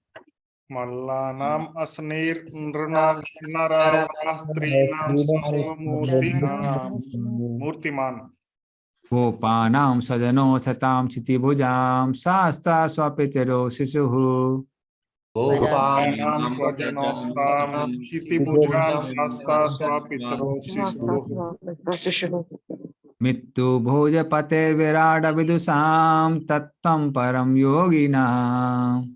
Speaker 5: Mallanam asnir nrnam naravara strinam smaro murtiman.
Speaker 1: Gopanam sadano satam chitibhujam sasta swapitero sisuhu.
Speaker 5: Gopanam swajanostam chitibhujam sasta swapitro sisuhu.
Speaker 1: Mittu bhoja pater virada vidusam tattam param yoginam.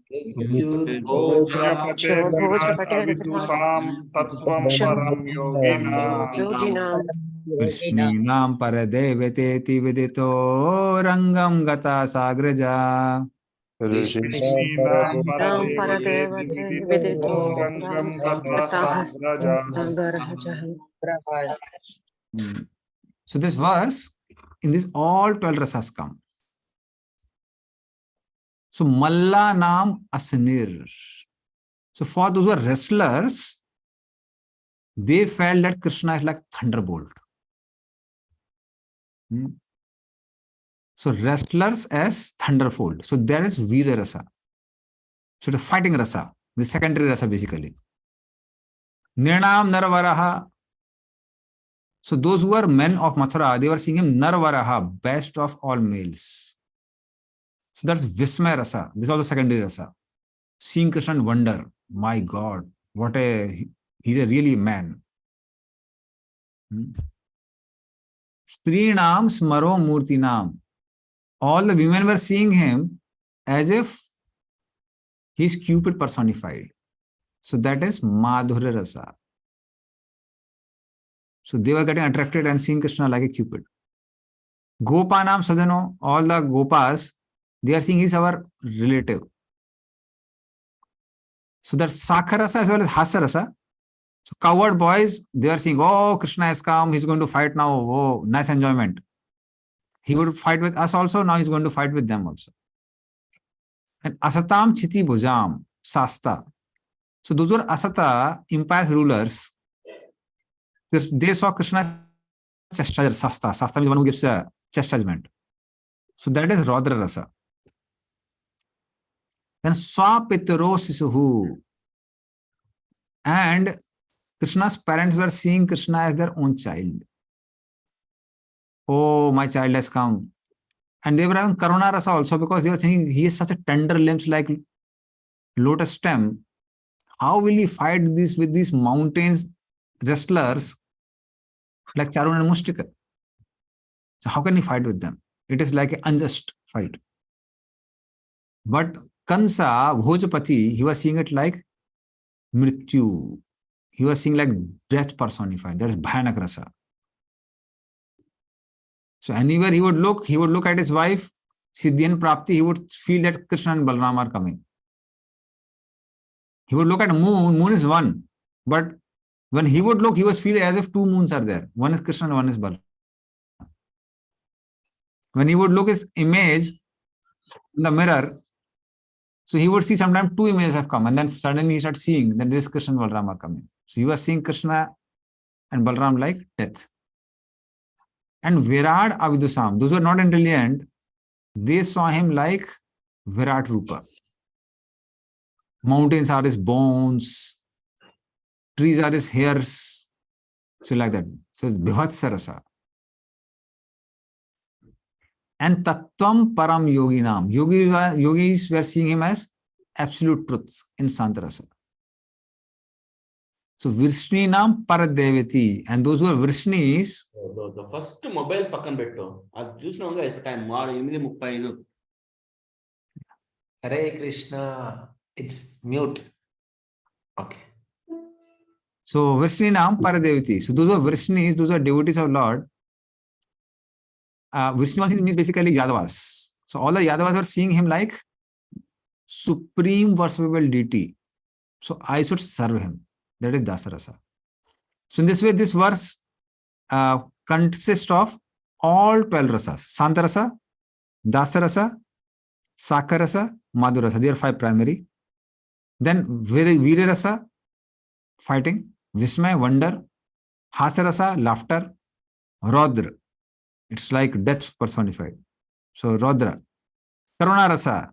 Speaker 5: Bhojapate virata vidusam tattvam param yoginam.
Speaker 1: Krishninam paradeviteti vidito rangam gata sagraja.
Speaker 5: Krishnam paradevate vidito rangam gata sagraja.
Speaker 1: So this verse, in this all 12 rasas come. So Malla Nam Asnir. So for those who are wrestlers, they felt that Krishna is like thunderbolt. So wrestlers as thunderbolt. So there is Veera Rasa. So the fighting rasa, the secondary rasa basically. Nirnam Narvaraha. So those who are men of Mathura, they were seeing him Narvaraha, best of all males. So that's Vismaya Rasa. This is also secondary rasa. Seeing Krishna and wonder, my God, he's a really man. Strinam Smaro Murtinam. All the women were seeing him as if he's Cupid personified. So that is Madhurya Rasa. So they were getting attracted and seeing Krishna like a Cupid. Gopanam Sadhano, all the Gopas, they are seeing he's our relative. So that's Sakharasa as well as Hasarasa. So coward boys, they are saying, oh, Krishna has come, he's going to fight now. Oh, nice enjoyment. He would fight with us also, now he's going to fight with them also. And Asatam Chiti Bhujam, Sasta. So those were Asata, impious rulers. They saw Krishna chastised Sasta. Sasta means one who gives a chastisement. So that is Rodra Rasa. Then Swapitaro Sisuhu. And Krishna's parents were seeing Krishna as their own child. Oh, my child has come. And they were having Karuna Rasa also, because they were thinking he has such a tender limbs like lotus stem. How will he fight this with these mountains wrestlers like Charun and Mustika? So how can he fight with them? It is like an unjust fight. But Kansa, Bhojapati, he was seeing it like Mrityu. He was seeing like death personified. That is Bhayanak Rasa. So anywhere he would look at his wife, Siddhi and Prapti, he would feel that Krishna and Balaram are coming. He would look at moon is one. But when he would look, he was feeling as if two moons are there. One is Krishna and one is Balaram. When he would look his image in the mirror, so he would see sometimes two images have come, and then suddenly he starts seeing that this Krishna and Balaram are coming. So he was seeing Krishna and Balaram like death. And Virad Avidusam, those who are not intelligent, they saw him like Virat Rupa. Mountains are his bones, trees are his hairs. So like that. So it's Bhivatsa Rasa. And Tattvam Param Yoginam. Yogis were seeing him as absolute truth in Santarasa. So Vrishni Nam Paradevati. And those who are Vrishnis.
Speaker 2: The first mobile pakan betto. Ad chusnavanga time 8:35.
Speaker 6: Hare Krishna. It's mute. Okay.
Speaker 1: So Vrishni Nam Paradevati. So those are Vrishnis, those are devotees of Lord. Vrishni means basically Yadavas. So all the Yadavas were seeing him like supreme worshipable deity. So I should serve him. That is Dasarasa. So in this way, this verse consists of all 12 rasas. Santarasa, Dasarasa, Sakarasa, Madhurasa. They are 5 primary. Then Virarasa, fighting. Vismay, wonder. Hasarasa, laughter. Rodra. It's like death personified. So Rodra. Karuna Rasa,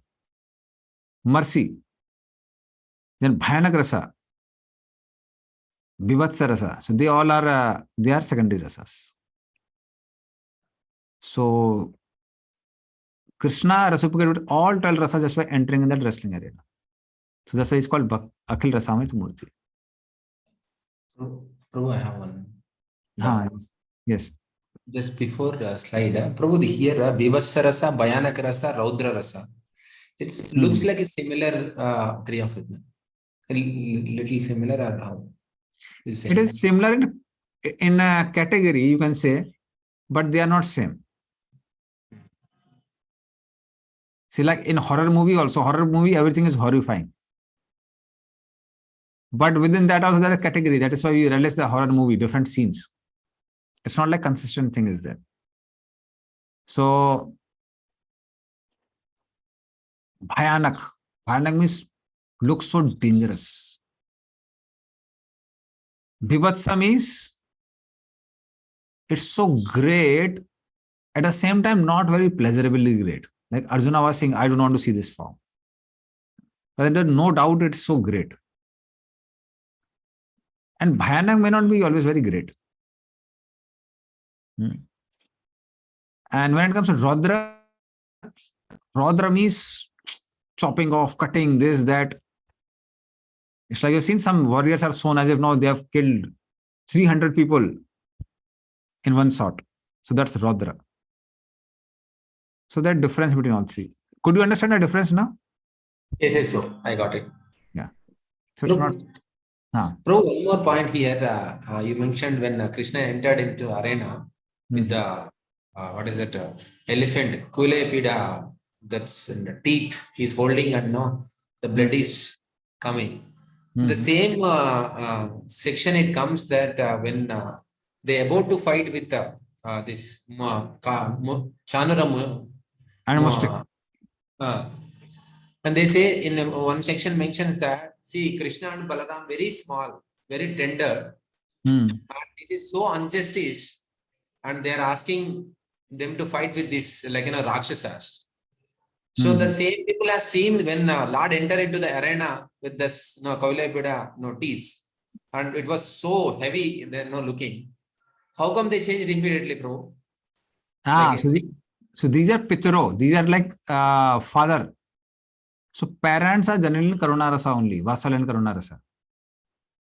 Speaker 1: mercy. Then Bhayanak Rasa, Bhivatsa Rasa. So they all are secondary rasas. So Krishna reciprocated with all 12 rasas just by entering in that wrestling arena. So that's why it's called Akhil Rasamrit Murti.
Speaker 6: Prabhu, I have one.
Speaker 1: Yes.
Speaker 6: Just before slide, Prabhu, here Bhivatsa Rasa, Bhayanak Rasa, Raudra Rasa. It looks like a similar three of it. A little similar or how?
Speaker 1: It is similar in a category, you can say, but they are not same. See, like in horror movie also, everything is horrifying. But within that also there is a category. That is why we realize the horror movie, different scenes. It's not like consistent thing is there. So, Bhayanak. Bhayanak means looks so dangerous. Bhivatsa means it's so great, at the same time not very pleasurably great. Like Arjuna was saying, I don't want to see this form. But there's no doubt it's so great. And Bhayanak may not be always very great. And when it comes to Rodra, Rodra means chopping off, cutting, this, that. It's like you've seen some warriors are shown as if now they have killed 300 people in one shot. So that's Rodra. So that difference between all three. Could you understand the difference now?
Speaker 6: Yes, bro. I got it.
Speaker 1: Yeah. So it's not.
Speaker 6: Bro, one more point here. You mentioned when Krishna entered into arena with the elephant, Kulepida, that's in the teeth he's holding, and no, the blood is coming. The same section it comes that when they about to fight with this Chanuram
Speaker 1: Animalistic.
Speaker 6: and they say in one section mentions that see Krishna and Balaram very small, very tender, and this is so injustice, and they are asking them to fight with this Rakshasas. So the same people have seen when Lord entered into the arena with this Kavilapida teeth, and it was so heavy, they're looking. How come they changed immediately, bro?
Speaker 1: So these are Pitro, these are like father. So parents are generally Karunarasa only, Vasal and Karunarasa.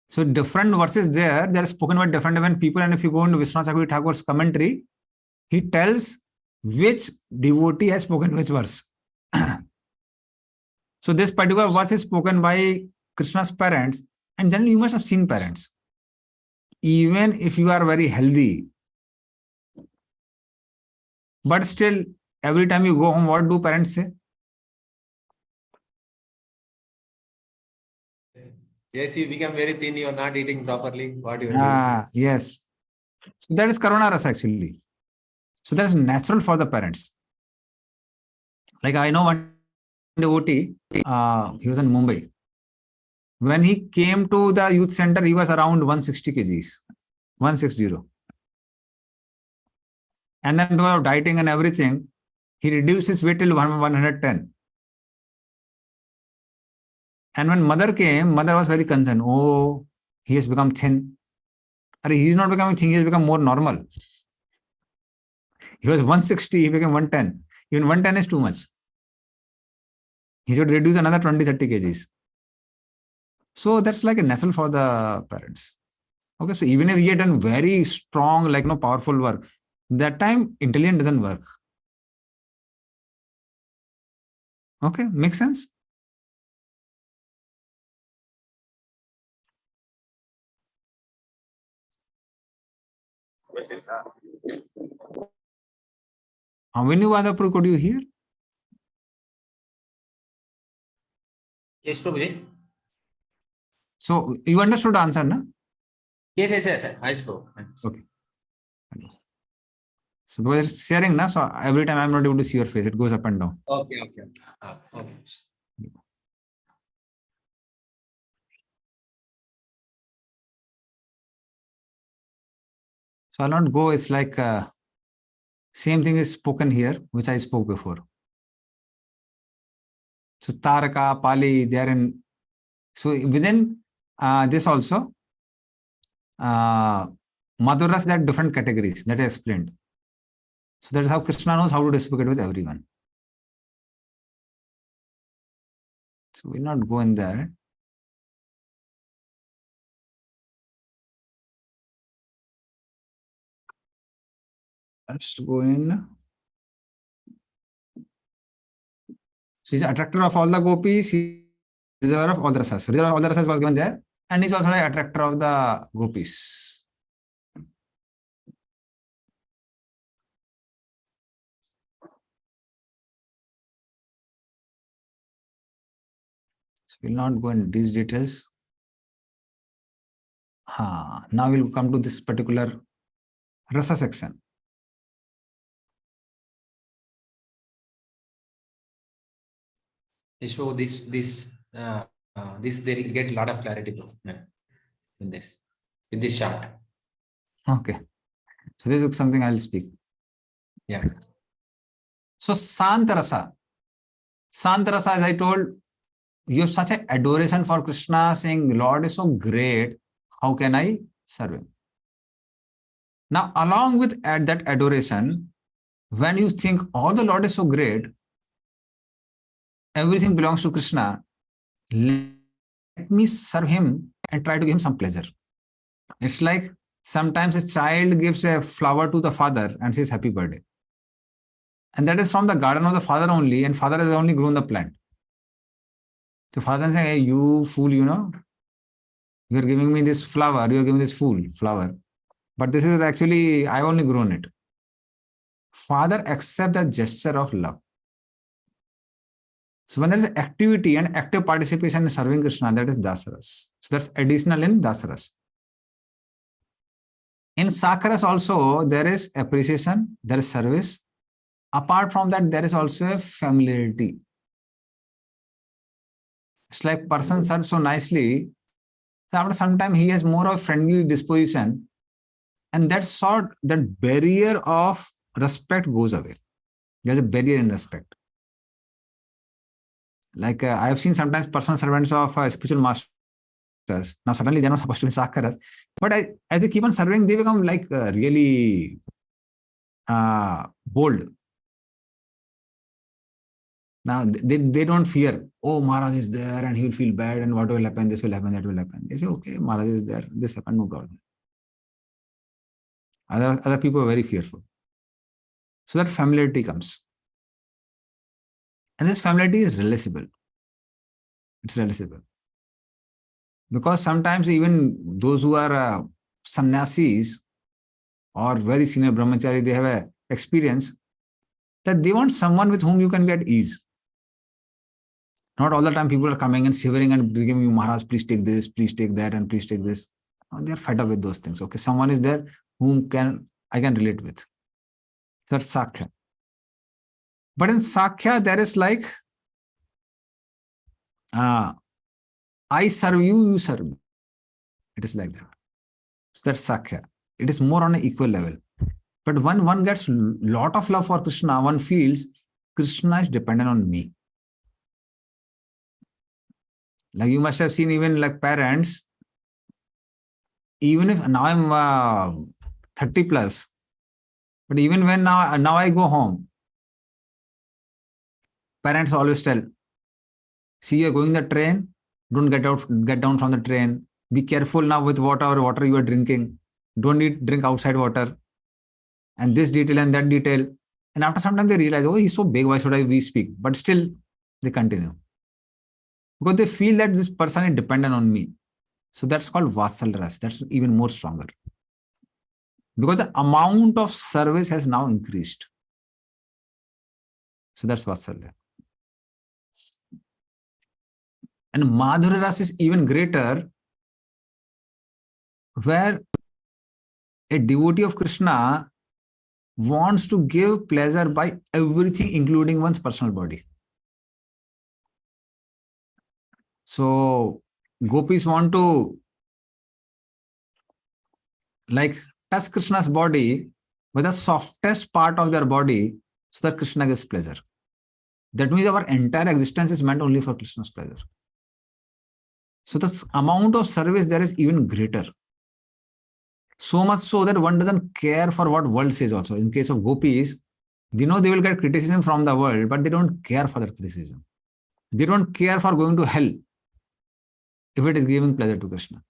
Speaker 1: So different verses there, they are spoken about different people. And if you go into Vishwanath Chakravarti Thakur's commentary, he tells which devotee has spoken which verse. So this particular verse is spoken by Krishna's parents, and generally you must have seen parents. Even if you are very healthy, but still every time you go home, what do parents say?
Speaker 6: Yes, you become very thin, you are not eating properly. What you are doing?
Speaker 1: Yes. So that is Karuna Rasa actually. So that is natural for the parents. Like I know one devotee, he was in Mumbai. When he came to the youth center, he was around 160 kgs, 160. And then because of dieting and everything, he reduced his weight till 110. And when mother came, mother was very concerned. Oh, he has become thin. He is not becoming thin, he has become more normal. He was 160, he became 110. Even 110 is too much. He should reduce another 20-30 kgs. So that's like a natural for the parents. Okay, so even if he had done very strong, powerful work, that time intelligence doesn't work. Okay, makes sense? Vinuvadapur, could you hear?
Speaker 6: Yes, Prabhuji.
Speaker 1: So you understood the answer, no?
Speaker 6: Yes. I spoke.
Speaker 1: Okay. So because it's sharing, na, so every time I'm not able to see your face, it goes up and down.
Speaker 6: Okay. Okay.
Speaker 1: So I'll not go. It's like same thing is spoken here, which I spoke before. So Taraka, Pali, they are in. So within this also, Madhuras, there are different categories that I explained. So that is how Krishna knows how to dispute with everyone. So we'll not go in there. Let's go in. So he's an attractor of all the gopis, he's reservoir of all the rasas. Reservoir of all the rasas was given there, and he's also an attractor of the gopis. So we'll not go into these details. Now we'll come to this particular rasa section.
Speaker 6: So this they'll get a lot of clarity in this, with this chart.
Speaker 1: Okay. So this is something I'll speak.
Speaker 6: Yeah.
Speaker 1: So Santarasa. Santarasa, as I told, you have such an adoration for Krishna, saying, Lord is so great, how can I serve him? Now, along with that adoration, when you think, oh, the Lord is so great, everything belongs to Krishna, let me serve him and try to give him some pleasure. It's like sometimes a child gives a flower to the father and says, happy birthday. And that is from the garden of the father only, and father has only grown the plant. The father says, hey, you fool, you are giving me this flower, you are giving this fool flower. But this is actually, I've only grown it. Father accepts a gesture of love. So when there is activity and active participation in serving Krishna, that is Dasaras. So that's additional in Dasaras. In Sakaras also, there is appreciation, there is service. Apart from that, there is also a familiarity. It's like person serves so nicely, so after some time he has more of friendly disposition, and that barrier of respect goes away. There's a barrier in respect. Like I have seen sometimes personal servants of spiritual masters. Now suddenly they're not supposed to be sakaras, but as they keep on serving, they become like really bold. Now they don't fear, oh, Maharaj is there and he will feel bad and what will happen, this will happen, that will happen. They say, okay, Maharaj is there, this happened, no problem. Other people are very fearful. So that familiarity comes. And this familiarity is realizable. It's realizable. Because sometimes even those who are sannyasis or very senior brahmachari, they have a experience that they want someone with whom you can be at ease. Not all the time people are coming and shivering and giving you, Maharaj, please take this, please take that, and please take this. No, they're fed up with those things. Okay, someone is there whom I can relate with. So that's Sakhya. But in Sakhya, there is like, I serve you, you serve me. It is like that. So that's Sakhya. It is more on an equal level. But when one gets a lot of love for Krishna, one feels Krishna is dependent on me. Like you must have seen even like parents, even if now I'm 30 plus, but even when now I go home, parents always tell, see, you're going the train, don't get down from the train. Be careful now with water you are drinking. Don't drink outside water. And this detail and that detail. And after some time they realize, oh, he's so big, why should we speak? But still they continue. Because they feel that this person is dependent on me. So that's called Vatsal Ras. That's even more stronger. Because the amount of service has now increased. So that's Vatsalya. And Madhurya Ras is even greater, where a devotee of Krishna wants to give pleasure by everything, including one's personal body. So gopis want to like touch Krishna's body with the softest part of their body so that Krishna gives pleasure. That means our entire existence is meant only for Krishna's pleasure. So the amount of service there is even greater. So much so that one doesn't care for what world says also. In case of gopis, they know they will get criticism from the world, but they don't care for that criticism. They don't care for going to hell if it is giving pleasure to Krishna.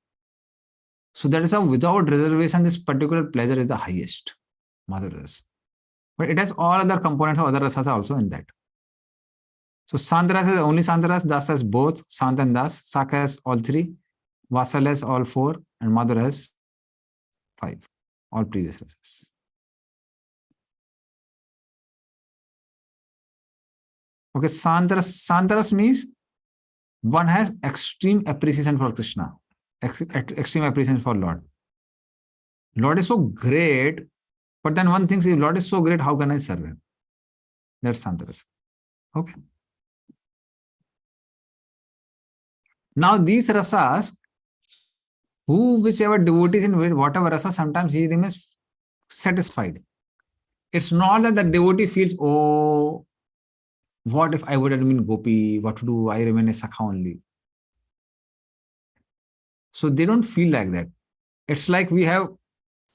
Speaker 1: So that is how without reservation, this particular pleasure is the highest, Madhurya Rasa. But it has all other components of other rasas also in that. So Santa Rasa is only Santa Rasa, Dasa has both, Santa and Das, Sakha has all three, Vatsala has all four, and Madhurya has 5, all previous rasas. Okay, Santaras means one has extreme appreciation for Krishna, extreme appreciation for Lord. Lord is so great, but then one thinks, if Lord is so great, how can I serve him? That's Santaras. Okay. Now these rasas, whichever devotee is in whatever rasa, sometimes he remains satisfied. It's not that the devotee feels, oh, what if I would have been gopi? What to do? I remain a sakha only. So they don't feel like that. It's like we have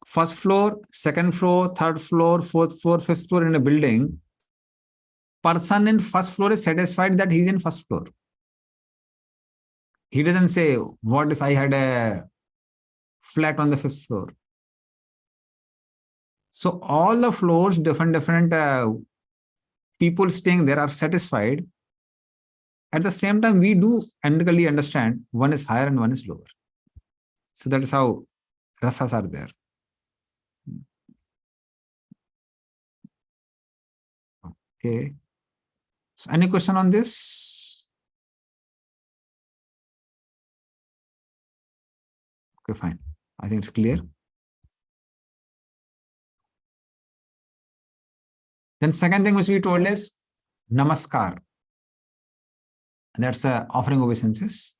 Speaker 1: first floor, second floor, third floor, fourth floor, fifth floor in a building. Person in first floor is satisfied that he's in first floor. He doesn't say, what if I had a flat on the fifth floor? So all the floors, different people staying there are satisfied. At the same time, we do analytically understand one is higher and one is lower. So that is how rasas are there. Okay. So any question on this? Okay, fine. I think it's clear. Then second thing which we told is namaskar. That's offering obeisances.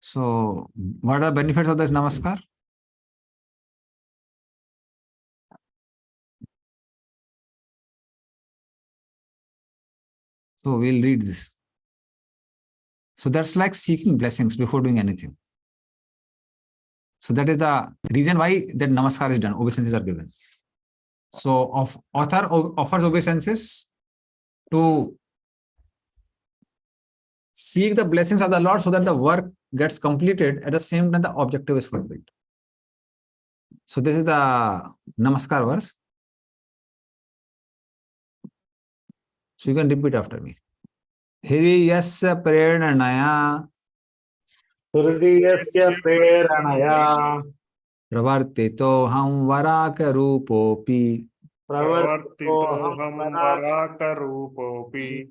Speaker 1: So what are the benefits of this namaskar? So we'll read this. So that's like seeking blessings before doing anything. So that is the reason why that namaskar is done, obeisances are given. So author offers obeisances to seek the blessings of the Lord so that the work gets completed at the same time the objective is fulfilled. So this is the namaskar verse. So you can repeat after me. Hriyasya preranaya
Speaker 4: Hridiyasya preranaya
Speaker 1: pravartito ham varaka rupopi
Speaker 5: Pravartitoham varaka rupopi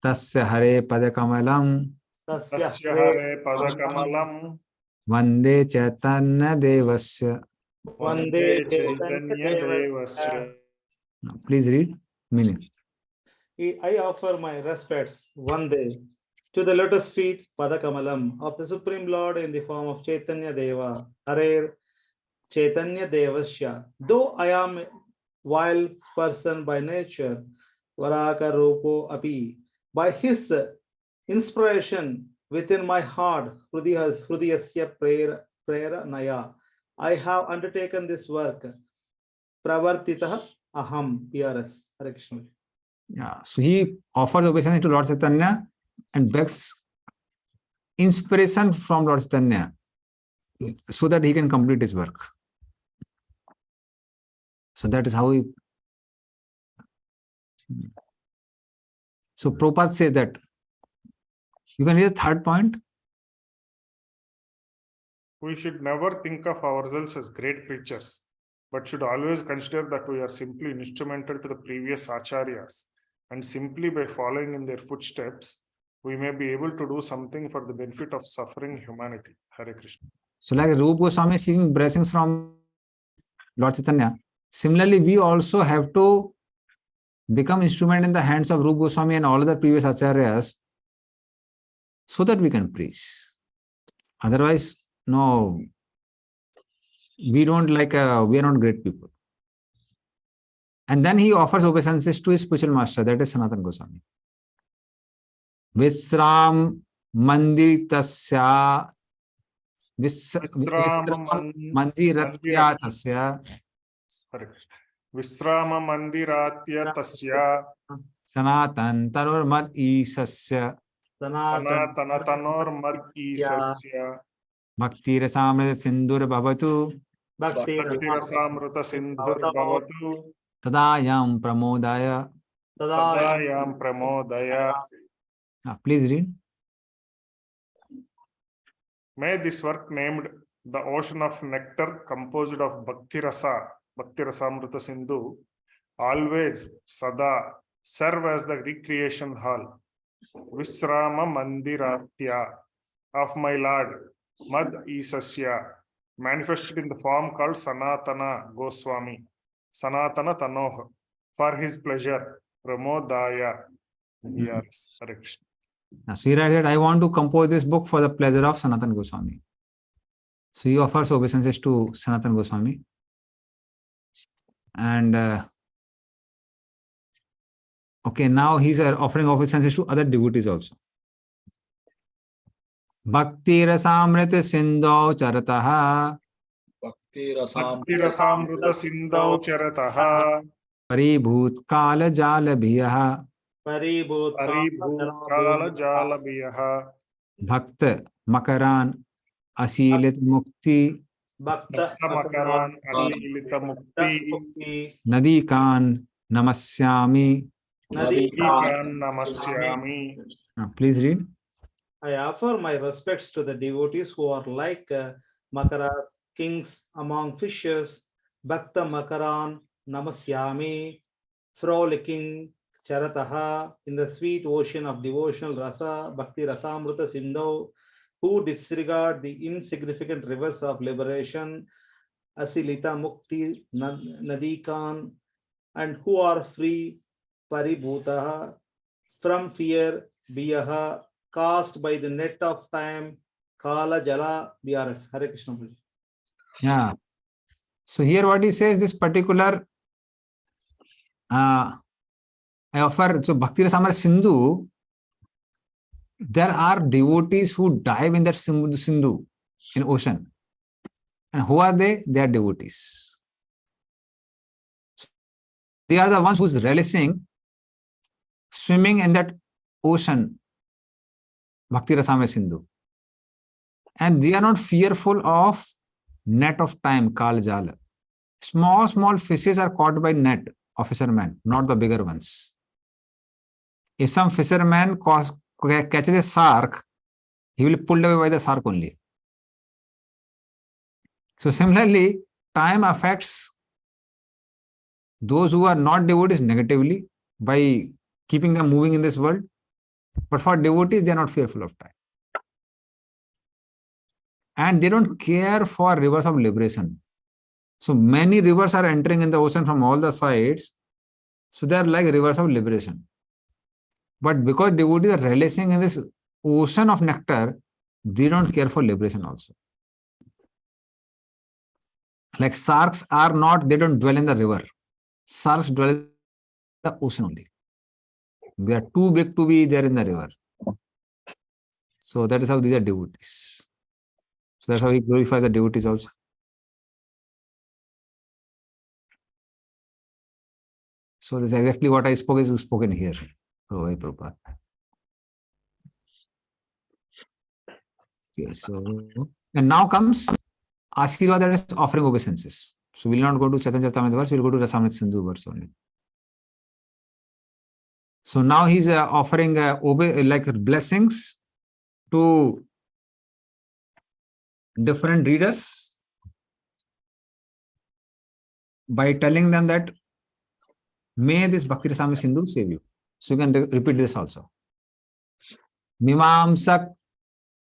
Speaker 1: tasya hare padakamalam
Speaker 5: tasya hare padakamalam
Speaker 1: vande chaitanya devasya.
Speaker 5: vande chaitanya devasya.
Speaker 1: Now, please read meaning.
Speaker 4: I offer my respects one day to the lotus feet Padakamalam of the Supreme Lord in the form of Chaitanya Deva, Hare Chaitanya Devasya. Though I am a wild person by nature, Varaka Rupo Api, by his inspiration within my heart, Hrudiyasya Preranaya, I have undertaken this work. Pravartitah Aham, PRS. Hare Krishna.
Speaker 1: Yeah. So he offers obeisance to Lord Chaitanya and begs inspiration from Lord Chaitanya so that he can complete his work. So that is how he. So Prabhupada says that you can read the third point.
Speaker 5: We should never think of ourselves as great preachers, but should always consider that we are simply instrumental to the previous acharyas, and simply by following in their footsteps, we may be able to do something for the benefit of suffering humanity. Hare Krishna.
Speaker 1: So like Rupa Goswami seeking blessings from Lord Chaitanya, similarly we also have to become instrument in the hands of Rupa Goswami and all other previous acharyas so that we can preach. Otherwise, no, we don't like, we are not great people. And then he offers obeisances to his spiritual master, that is Sanatana Goswami. Visram Mandiritasya Mandiratya Tasya
Speaker 5: Visrama Mandiratya Tasya
Speaker 1: Sanatan Tanur Mad Isasya
Speaker 5: Sanatana Tanor Mad Isasya
Speaker 1: Bhakti Rasamrita Sindur Bhavatu
Speaker 4: Bhakti
Speaker 5: Bhakti Rasamrita Sindhur Bhavatu
Speaker 1: Tadayam Pramodaya.
Speaker 5: Sadayam Pramodaya.
Speaker 1: Please read.
Speaker 5: May this work named the Ocean of Nectar, composed of Bhakti Rasa, Bhakti Rasamrita Sindhu, always, Sada, serve as the recreation hall, Visrama Mandiratya of my Lord, Mad Isasya, manifested in the form called Sanatana Goswami, Sanatana Tanoh, for his pleasure, Pramodaya. Yes, Hare Krishna.
Speaker 1: So he writes that I want to compose this book for the pleasure of Sanatana Goswami. So he offers obeisances to Sanatana Goswami. And okay, now he's offering obeisances to other devotees also. Bhakti Rasamrita Sindho Charataha
Speaker 7: Bhakti
Speaker 5: Bhakti Rasamrita Sindhau Charataha
Speaker 1: Paribhut Kala Jala Bhiyaha
Speaker 4: Paribhut
Speaker 5: Kala Jalabiyaha
Speaker 1: Bhakta Makaran Asilit Mukti
Speaker 4: Bhakta
Speaker 5: Makaran Asilita Mukti
Speaker 1: Nadi Kan Namasyami.
Speaker 5: Ikan Namasyami.
Speaker 1: Please read.
Speaker 4: I offer my respects to the devotees who are like Makaras, kings among fishes, Bhakta Makaran Namasyami, frolicking charataha, in the sweet ocean of devotional rasa, bhakti rasamrita sindhu, who disregard the insignificant rivers of liberation, asilita mukti nadikan, and who are free paribhutaha from fear biyaha, cast by the net of time, kala jala biaras. Hare Krishna.
Speaker 1: Yeah. So here what he says, this particular I offer, so Bhakti Rasamrita Sindhu, there are devotees who dive in that Sindhu, in ocean. And who are they? They are devotees. They are the ones who's relishing swimming in that ocean, Bhakti Rasamrita Sindhu. And they are not fearful of net of time, Kal Jala. Small fishes are caught by net of fishermen, not the bigger ones. If some fisherman catches a shark, he will be pulled away by the shark only. So similarly, time affects those who are not devotees negatively by keeping them moving in this world. But for devotees, they are not fearful of time. And they don't care for rivers of liberation. So many rivers are entering in the ocean from all the sides. So they are like rivers of liberation. But because devotees are relishing in this ocean of nectar, they don't care for liberation also. Like sharks are not, they don't dwell in the river. Sharks dwell in the ocean only. They are too big to be there in the river. So that is how these are devotees. So that's how he glorifies the devotees also. So this is exactly what I spoke is spoken here. Oh, hey, Prabhupada. Okay, so and now comes Ashirvad, that is offering obeisances. So we'll not go to Chaitanya Charitamrita verse, we'll go to Rasamrita Sindhu verse only. So now he's offering like blessings to different readers by telling them that may this Bhakti Rasamrita Sindhu save you. So you can repeat this also. Mimamsak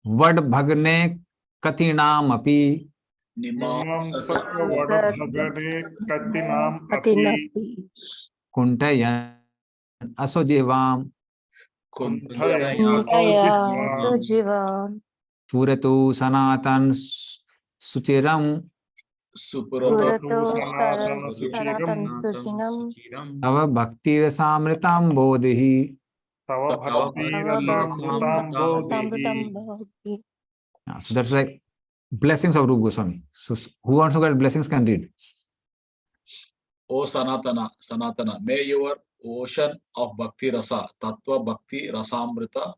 Speaker 1: vad bhagne katinam api kuntayan asojivam Puratu sanatan suchiram Ava bhakti rasamritam bodhi. So that's like blessings of Rupa Goswami. So who wants to get blessings can read.
Speaker 7: O Sanatana, may your ocean of Bhakti Rasa, Tattva Bhakti Rasamrita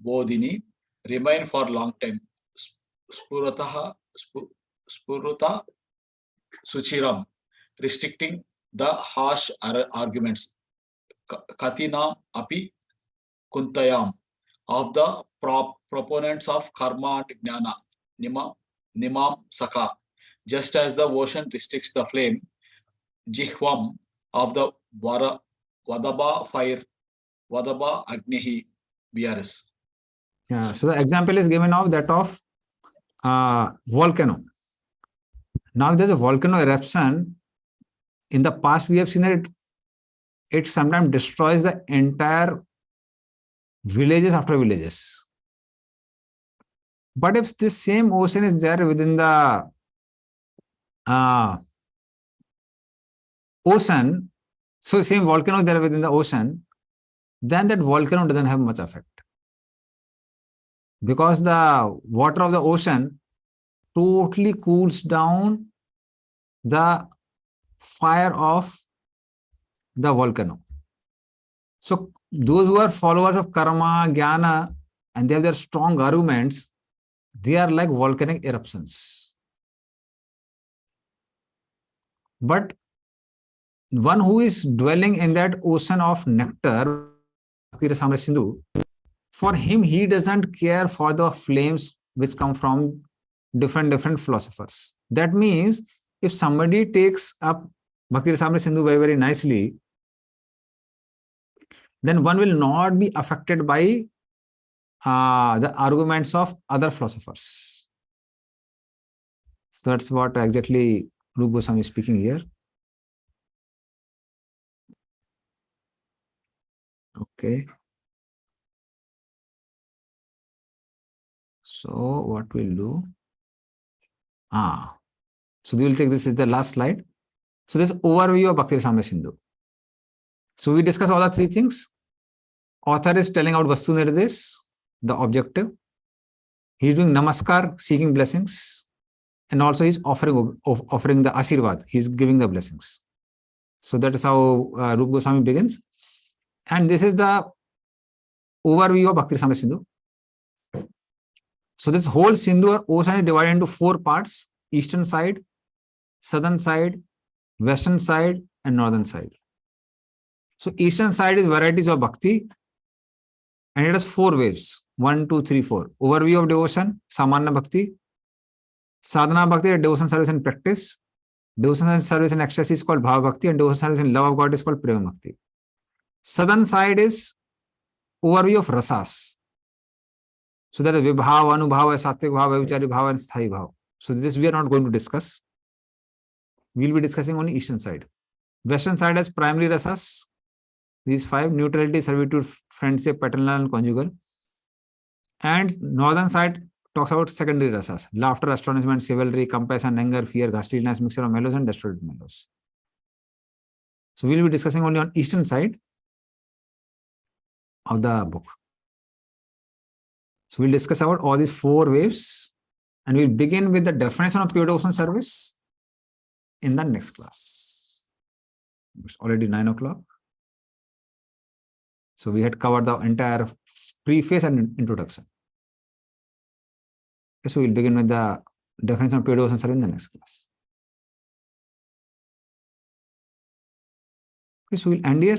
Speaker 7: Bodhini remain for long time. Spurata Suchiram, restricting the harsh arguments. Katina Api Kuntayam, of the proponents of karma and jnana, nimam saka, just as the ocean restricts the flame, jihvam, of the vadaba fire, vadaba agnihi, BRS.
Speaker 1: Yeah, so the example is given of that of volcano. Now there's a volcano eruption. In the past, we have seen that it sometimes destroys the entire villages after villages. But if this same ocean is there within the ocean, so same volcano is there within the ocean, then that volcano doesn't have much effect. Because the water of the ocean totally cools down the fire of the volcano. So those who are followers of karma, jnana, and they have their strong arguments, they are like volcanic eruptions. But one who is dwelling in that ocean of nectar, for him, he doesn't care for the flames which come from different philosophers. That means if somebody takes up Bhakti Rasamrita Sindhu very, very nicely, then one will not be affected by the arguments of other philosophers. So that's what exactly Rupa Goswami is speaking here. Okay. So what we'll do? So we will take this as the last slide. So this overview of Bhakti Rasamrita Sindhu. So we discuss all the three things. Author is telling out Vastu Nirdesh, the objective. He is doing Namaskar, seeking blessings. And also he's offering the Asirvad. He's giving the blessings. So that is how Rupa Goswami begins. And this is the overview of Bhakti Rasamrita Sindhu. So this whole Sindhu or ocean is divided into 4 parts: eastern side, southern side, western side, and northern side. So eastern side is varieties of bhakti, and it has 4 waves: 1, 2, 3, 4. Overview of devotion, Samanya Bhakti. Sadhana Bhakti, devotion service and practice. Devotion service and ecstasy is called Bhava Bhakti, and devotion service and love of God is called Prema Bhakti. Southern side is overview of rasas. So that is Vibhava, Anubhava, Sattvic Bhava, Vichari Bhava, and Sthai Bhava. So this we are not going to discuss. We will be discussing only eastern side. Western side has primary rasas. These 5: neutrality, servitude, friendship, paternal, and conjugal. And northern side talks about secondary rasas: laughter, astonishment, chivalry, compassion, anger, fear, ghastliness, mixture of mellows and destructive mellows. So we will be discussing only on eastern side of the book. So we'll discuss about all these 4 waves, and we'll begin with the definition of pure devotion service in the next class. It's already 9 o'clock. So we had covered the entire preface and introduction. Okay, so we'll begin with the definition of pure devotion service in the next class. Okay, so we'll end here.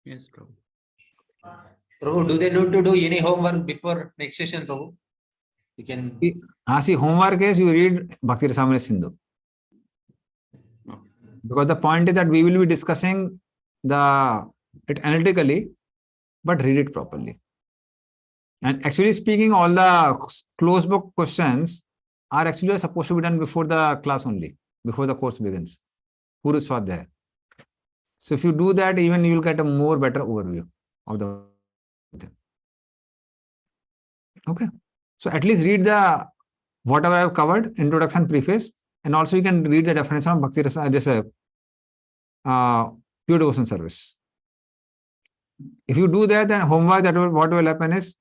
Speaker 2: Yes, Prabhu.
Speaker 6: Prabhu, do they need to do any homework before next session, Prabhu? You can.
Speaker 1: See, homework is you read Bhakti Rasamrita Sindhu. Because the point is that we will be discussing it analytically, but read it properly. And actually speaking, all the closed book questions are actually supposed to be done before the class only, before the course begins. Puru Swadhyaya. So if you do that, even you will get a more better overview of the thing. Okay. So at least read the whatever I have covered, introduction, preface, and also you can read the definition of Bhakti Rasa, this pure devotion service. If you do that, then homework, what will happen is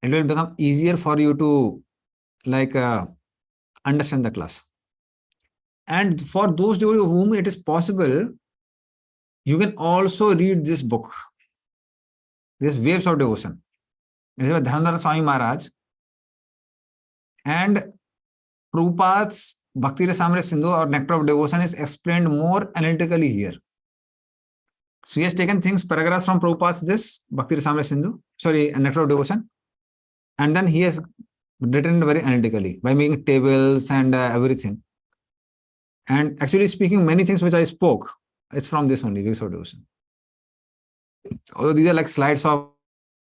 Speaker 1: it will become easier for you to understand the class. And for those whom it is possible, you can also read this book, this Waves of Devotion. This is by Dhanandhara Swami Maharaj. And Prabhupada's Bhakti Rasamrita Sindhu or Nectar of Devotion is explained more analytically here. So he has taken paragraphs from Prabhupada's this Bhakti Rasamrita Sindhu, Nectar of Devotion. And then he has written very analytically by making tables and everything. And actually speaking, many things which I spoke, it's from this only, Waves of Devotion. Although these are like slides of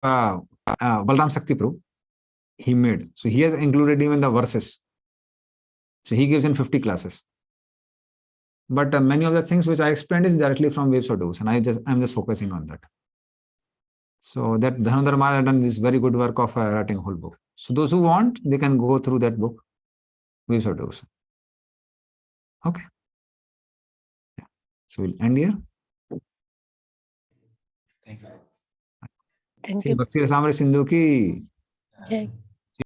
Speaker 1: Balram Sakti Prabhu, he made. So he has included even the verses. So he gives in 50 classes. But many of the things which I explained is directly from Waves of Devotion. I'm just focusing on that. So that Dhanandhara Maharaj has done this very good work of writing a whole book. So those who want, they can go through that book, Waves of Devotion. Okay. So we'll end here.
Speaker 6: Thank you.
Speaker 9: Thank
Speaker 1: See,
Speaker 9: you.
Speaker 1: Bhakti Rasamrita Sindhu ki